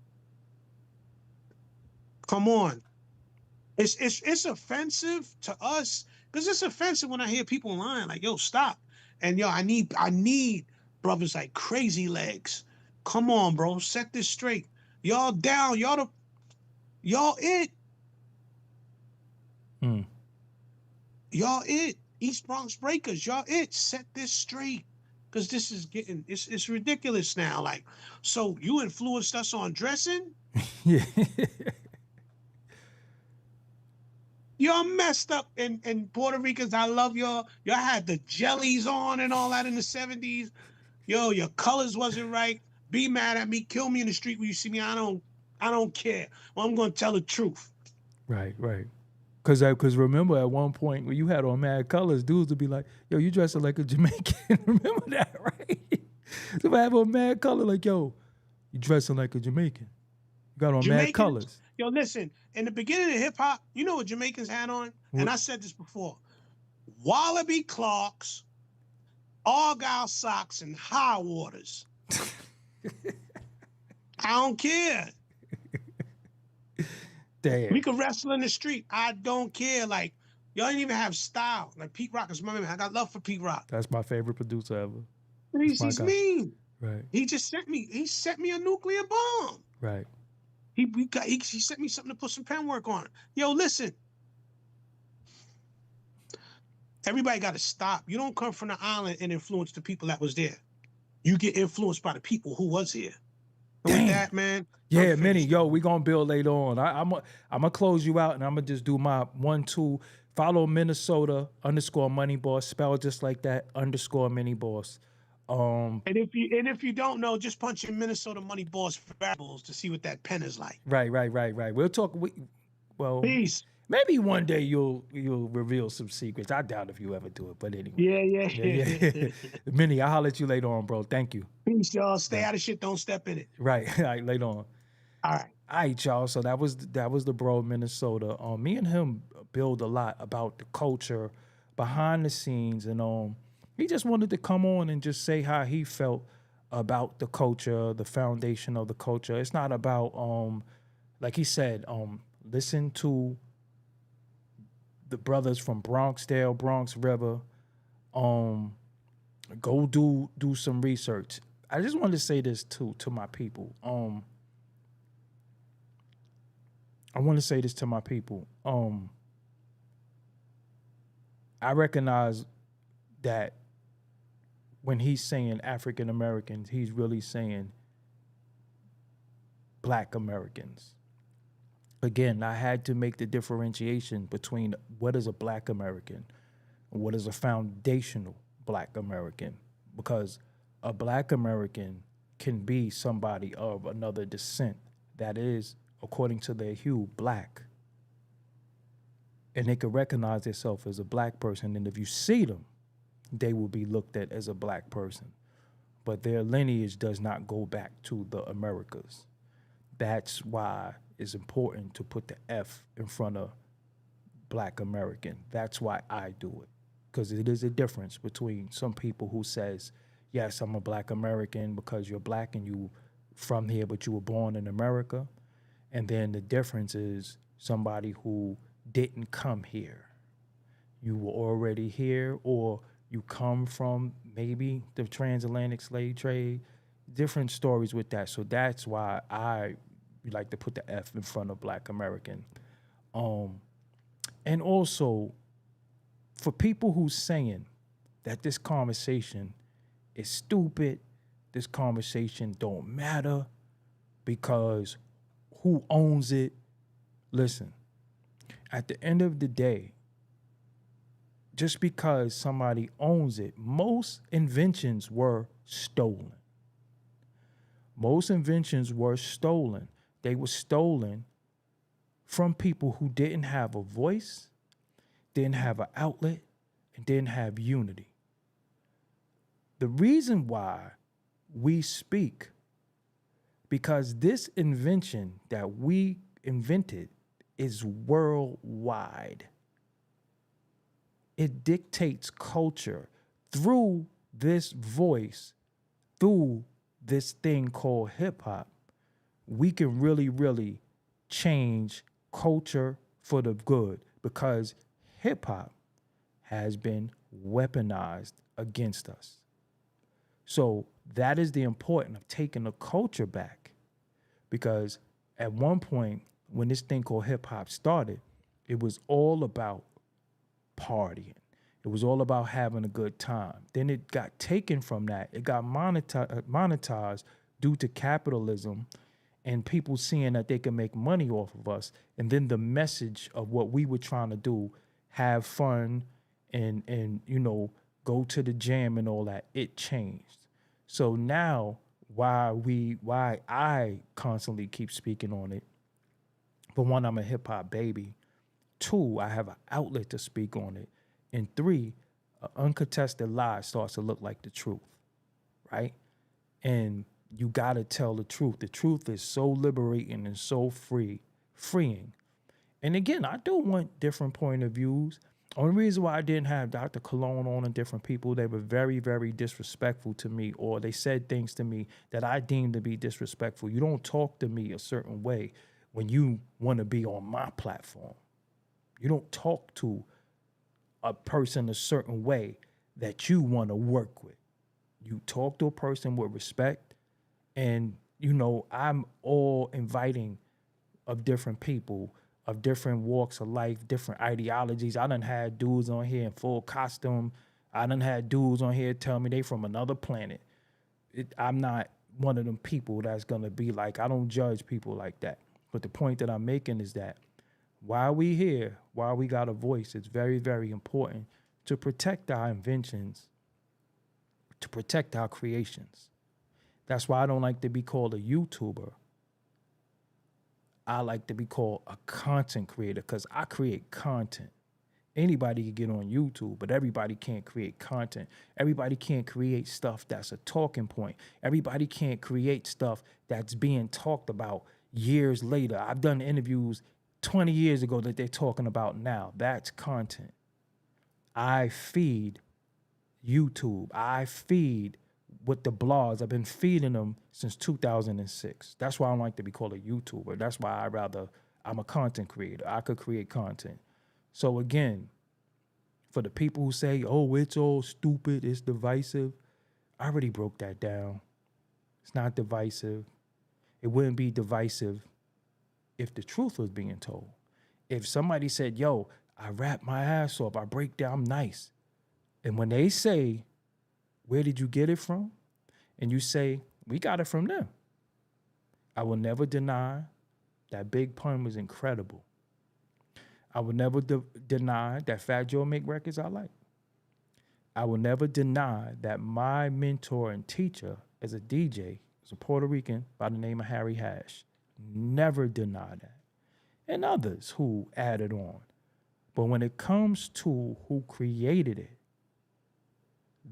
come on. It's offensive to us because it's offensive when I hear people lying like, yo, stop. And yo, I need brothers like Crazy Legs. Come on, bro, set this straight. Y'all down, y'all it. Y'all it. East Bronx Breakers, y'all it. Set this straight. Because this is getting, it's ridiculous now. Like, so you influenced us on dressing? Yeah. Y'all messed up in Puerto Ricans. I love y'all. Y'all had the jellies on and all that in the 70s. Yo, your colors wasn't right. Be mad at me. Kill me in the street when you see me. I don't care. Well, I'm gonna tell the truth. Right. Because remember at one point when you had on mad colors, dudes would be like, yo, you dressing like a Jamaican. Remember that, right? So I have on mad color, like, yo, you dressing like a Jamaican. You got on mad colors. Yo, listen, in the beginning of hip hop, you know what Jamaicans had on? What? And I said this before. Wallaby Clarks, Argyle socks, and high waters. I don't care. Damn. We could wrestle in the street. I don't care. Like, y'all didn't even have style. Like, Pete Rock is my man. I got love for Pete Rock. That's my favorite producer ever. He's mean. Right. He sent me a nuclear bomb. Right. He sent me something to put some pen work on. Yo, listen. Everybody got to stop. You don't come from the island and influence the people that was there. You get influenced by the people who was here. And with that, man. Yeah, Minnie, yo, we gonna build later on. I'm gonna close you out and I'm gonna just do my 1-2. Follow Minnesota _money boss, spelled just like that, _mini boss. And if you don't know, just punch in Minnesota Money Boss variables to see what that pen is like. Right. We'll talk. Peace. Maybe one day you'll reveal some secrets. I doubt if you ever do it, but anyway. Yeah. Minnie, I'll holler at you later on, bro. Thank you. Peace, y'all. Stay out of shit. Don't step in it. Right. All right, later on. All right, y'all. So that was the bro Minnesota. Me and him build a lot about the culture behind the scenes, and he just wanted to come on and just say how he felt about the culture, the foundation of the culture. It's not about like he said, listen to the brothers from Bronxdale, Bronx River. Go do some research. I just wanted to say this too to my people. I want to say this to my people. I recognize that when he's saying African Americans, he's really saying Black Americans. Again, I had to make the differentiation between what is a Black American and what is a foundational Black American, because a Black American can be somebody of another descent that is, according to their hue, Black. And they can recognize themselves as a Black person, and if you see them, they will be looked at as a Black person. But their lineage does not go back to the Americas. That's why it's important to put the F in front of Black American. That's why I do it. Because it is a difference between some people who says, yes, I'm a Black American because you're Black and you from here, but you were born in America. And then the difference is somebody who didn't come here. You were already here, or you come from maybe the transatlantic slave trade, different stories with that. So that's why I like to put the F in front of Black American. And also, for people who's saying that this conversation is stupid, this conversation don't matter because who owns it? Listen, at the end of the day, just because somebody owns it. Most inventions were stolen. Most inventions were stolen. They were stolen from people who didn't have a voice, didn't have an outlet, and didn't have unity. The reason why we speak, because this invention that we invented is worldwide. It dictates culture through this voice, through this thing called hip hop. We can really, really change culture for the good because hip hop has been weaponized against us. So that is the importance of taking the culture back, because at one point when this thing called hip hop started, it was all about partying. It was all about having a good time. Then it got taken from that. It got monetized due to capitalism and people seeing that they can make money off of us. And then the message of what we were trying to do, have fun and you know, go to the jam and all that, it changed. So now why I constantly keep speaking on it, for one, I'm a hip hop baby. Two, I have an outlet to speak on it. And three, an uncontested lie starts to look like the truth, right? And you gotta tell the truth. The truth is so liberating and so freeing. And again, I do want different point of views. Only reason why I didn't have Dr. Cologne on and different people, they were very, very disrespectful to me, or they said things to me that I deemed to be disrespectful. You don't talk to me a certain way when you want to be on my platform. You don't talk to a person a certain way that you want to work with. You talk to a person with respect, and, you know, I'm all inviting of different people, of different walks of life, different ideologies. I done had dudes on here in full costume. I done had dudes on here tell me they from another planet. I'm not one of them people that's going to be like, I don't judge people like that. But the point that I'm making is that while we here, while we got a voice, it's very, very important to protect our inventions, to protect our creations. That's why I don't like to be called a YouTuber. I like to be called a content creator, because I create content. Anybody can get on YouTube, but everybody can't create content. Everybody can't create stuff that's a talking point. Everybody can't create stuff that's being talked about years later. I've done interviews 20 years ago that they're talking about now. That's content. I feed YouTube. I feed with the blogs. I've been feeding them since 2006. That's why I don't like to be called a YouTuber. That's why I'm a content creator. I could create content. So again, for the people who say, oh, it's all stupid, it's divisive, I already broke that down. It's not divisive. It wouldn't be divisive if the truth was being told. If somebody said, yo, I rap my ass off, I break down, I'm nice. And when they say, where did you get it from? And you say, we got it from them. I will never deny that Big Pun was incredible. I will never deny that Fat Joe make records I like. I will never deny that my mentor and teacher as a DJ is a Puerto Rican by the name of Harry Hash. Never deny that. And others who added on. But when it comes to who created it,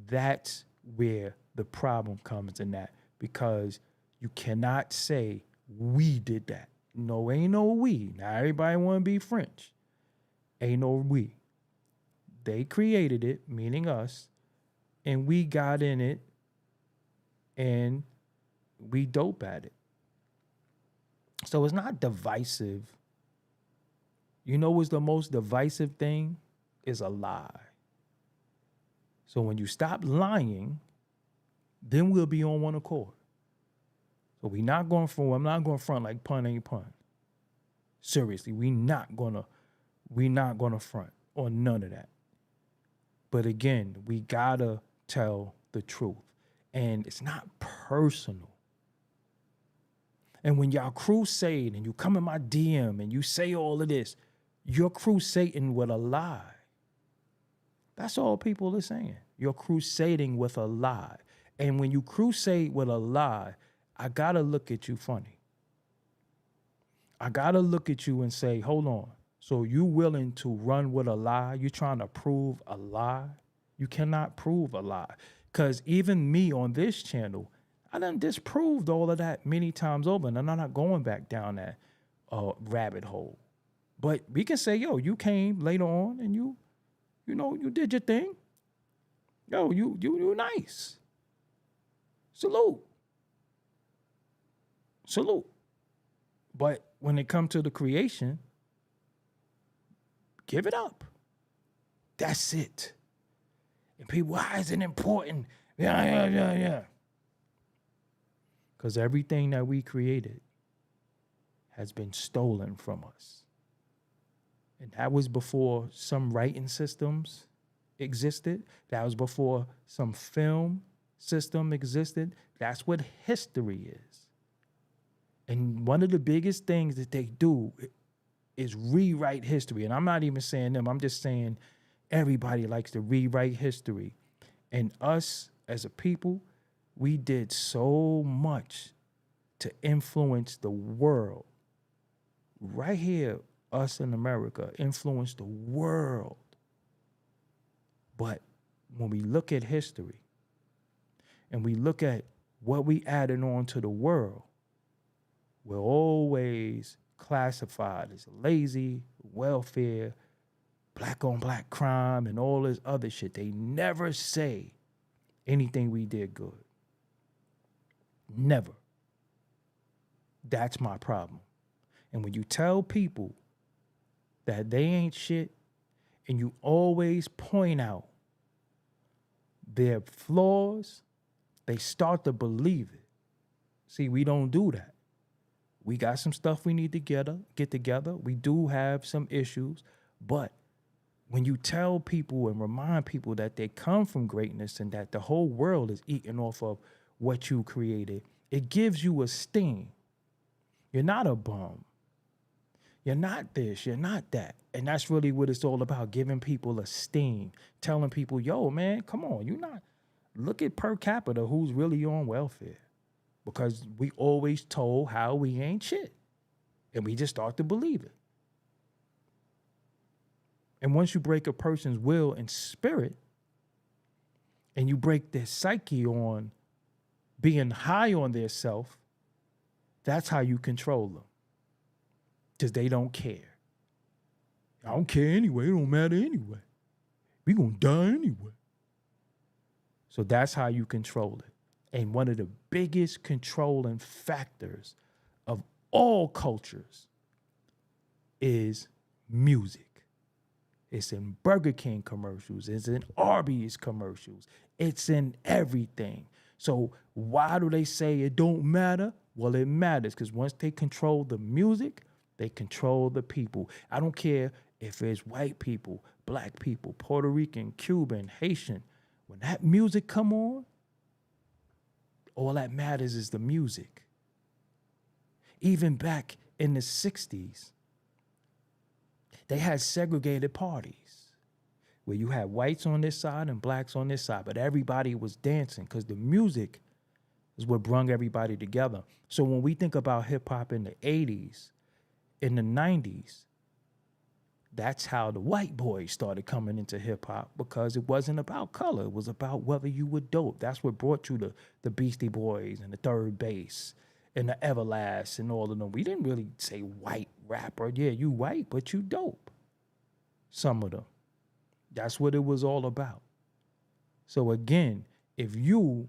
that's where the problem comes in that, because you cannot say we did that. No, ain't no we. Now everybody want to be French. Ain't no we. They created it, meaning us, and we got in it and we dope at it. So it's not divisive. You know what's the most divisive thing? Is a lie. So when you stop lying, then we'll be on one accord. So I'm not going to front like pun ain't pun. Seriously, we not gonna front on none of that. But again, we gotta tell the truth. And it's not personal. And when y'all crusade and you come in my DM and you say all of this, you're crusading with a lie. That's all people are saying. You're crusading with a lie. And when you crusade with a lie, I got to look at you funny. I got to look at you and say, hold on. So you willing to run with a lie? You trying to prove a lie? You cannot prove a lie. Because even me on this channel, I done disproved all of that many times over, and I'm not going back down that rabbit hole. But we can say, yo, you came later on and you did your thing. Yo, you nice. Salute. But when it comes to the creation, give it up. That's it. And people, why is it important? Yeah. Because everything that we created has been stolen from us. And that was before some writing systems existed. That was before some film system existed. That's what history is. And one of the biggest things that they do is rewrite history. And I'm not even saying them. I'm just saying everybody likes to rewrite history. And us as a people, we did so much to influence the world. Right here, us in America influenced the world. But when we look at history and we look at what we added on to the world, we're always classified as lazy, welfare, black on black crime, and all this other shit. They never say anything we did good. Never. That's my problem. And when you tell people that they ain't shit, and you always point out their flaws, they start to believe it. See, we don't do that. We got some stuff we need to get together. We do have some issues, but when you tell people and remind people that they come from greatness and that the whole world is eating off of what you created, it gives you a sting. You're not a bum. You're not this, you're not that. And that's really what it's all about, giving people a sting, telling people, yo, man, come on, look at per capita who's really on welfare. Because we always told how we ain't shit. And we just start to believe it. And once you break a person's will and spirit, and you break their psyche on being high on their self, that's how you control them. Because they don't care. I don't care anyway. It don't matter anyway. We gonna die anyway. So that's how you control it. And one of the biggest controlling factors of all cultures is music. It's in Burger King commercials. It's in Arby's commercials. It's in everything. So why do they say it don't matter? Well, it matters because once they control the music, they control the people. I don't care if it's white people, black people, Puerto Rican, Cuban, Haitian. When that music come on, all that matters is the music. Even back in the 60s, they had segregated parties where you had whites on this side and blacks on this side, but everybody was dancing because the music is what brung everybody together. So when we think about hip hop in the 80s, in the 90s, that's how the white boys started coming into hip hop, because it wasn't about color. It was about whether you were dope. That's what brought you the Beastie Boys and the Third Bass and the Everlast and all of them. We didn't really say white rapper. Yeah, you white, but you dope. Some of them. That's what it was all about. So again, if you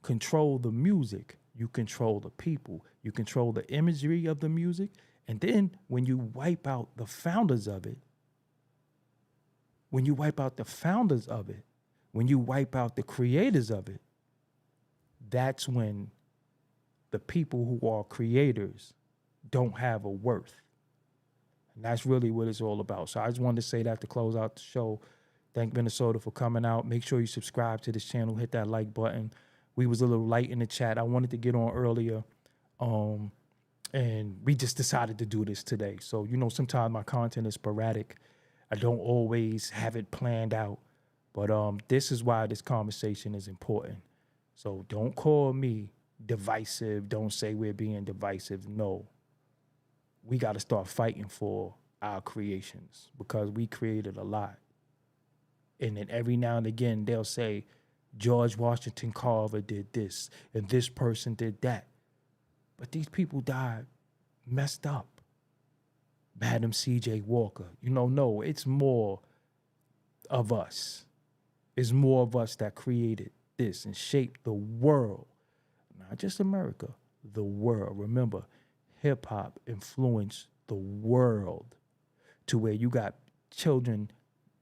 control the music, you control the people. You control the imagery of the music. And then when you wipe out the founders of it, when you wipe out the creators of it, that's when the people who are creators don't have a worth. And that's really what it's all about. So I just wanted to say that to close out the show. Thank Minnesota for coming out. Make sure you subscribe to this channel. Hit that like button. We was a little light in the chat. I wanted to get on earlier. And we just decided to do this today. So, sometimes my content is sporadic. I don't always have it planned out. But this is why this conversation is important. So don't call me divisive. Don't say we're being divisive. No. We got to start fighting for our creations because we created a lot. And then every now and again, they'll say, George Washington Carver did this and this person did that. But these people died messed up. Madam C.J. Walker. No, it's more of us. It's more of us that created this and shaped the world. Not just America, the world. Remember, hip-hop influenced the world to where you got children,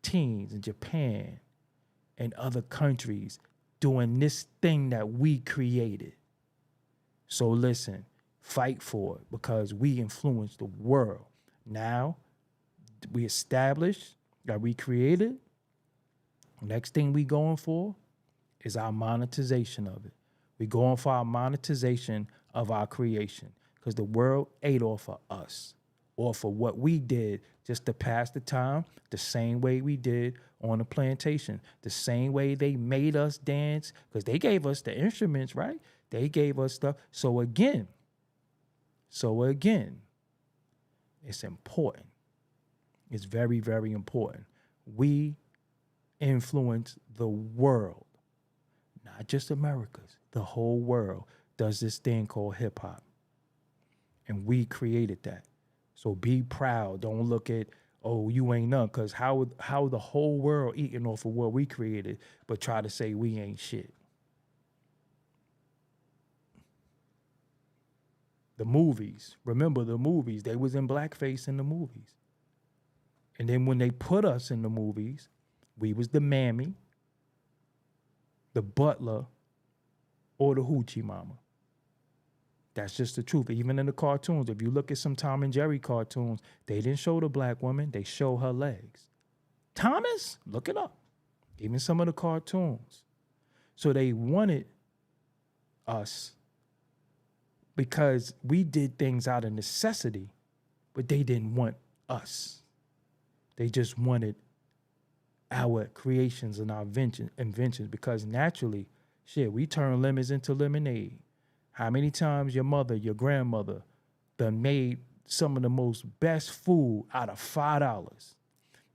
teens in Japan and other countries doing this thing that we created. So listen, fight for it because we influence the world. Now, we established that we created. Next thing we going for is our monetization of it. We going for our monetization of our creation because the world ate off of us, off of what we did just to pass the time, the same way we did on the plantation, the same way they made us dance because they gave us the instruments, right? They gave us stuff. So again, it's important. It's very, very important. We influence the world, not just America's. The whole world does this thing called hip hop. And we created that. So be proud. Don't look at, oh, you ain't none, because how the whole world eating off of what we created, but try to say we ain't shit. The movies, remember the movies, they was in blackface in the movies. And then when they put us in the movies, we was the mammy, the butler, or the hoochie mama. That's just the truth. Even in the cartoons, if you look at some Tom and Jerry cartoons, they didn't show the black woman, they show her legs. Thomas, look it up. Even some of the cartoons. So they wanted us because we did things out of necessity, but they didn't want us. They just wanted our creations and our inventions because naturally, shit, we turn lemons into lemonade. How many times your mother, your grandmother done made some of the most best food out of $5?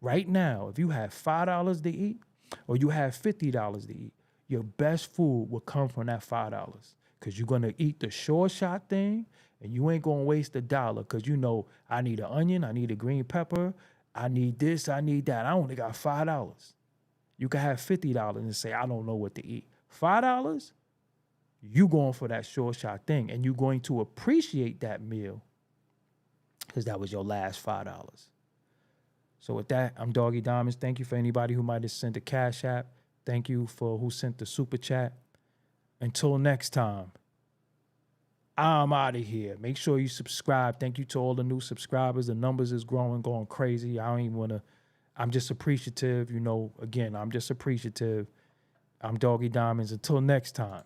Right now, if you have $5 to eat or you have $50 to eat, your best food will come from that $5 because you're going to eat the short shot thing and you ain't going to waste $1 because you know I need an onion, I need a green pepper, I need this, I need that. I only got $5. You can have $50 and say, I don't know what to eat. $5, you going for that short shot thing and you're going to appreciate that meal because that was your last $5. So with that, I'm Doggie Diamonds. Thank you for anybody who might have sent a Cash App. Thank you for who sent the Super Chat. Until next time, I'm out of here. Make sure you subscribe. Thank you to all the new subscribers. The numbers is growing, going crazy. I don't even want to, I'm just appreciative. Again, I'm just appreciative. I'm Doggie Diamonds. Until next time.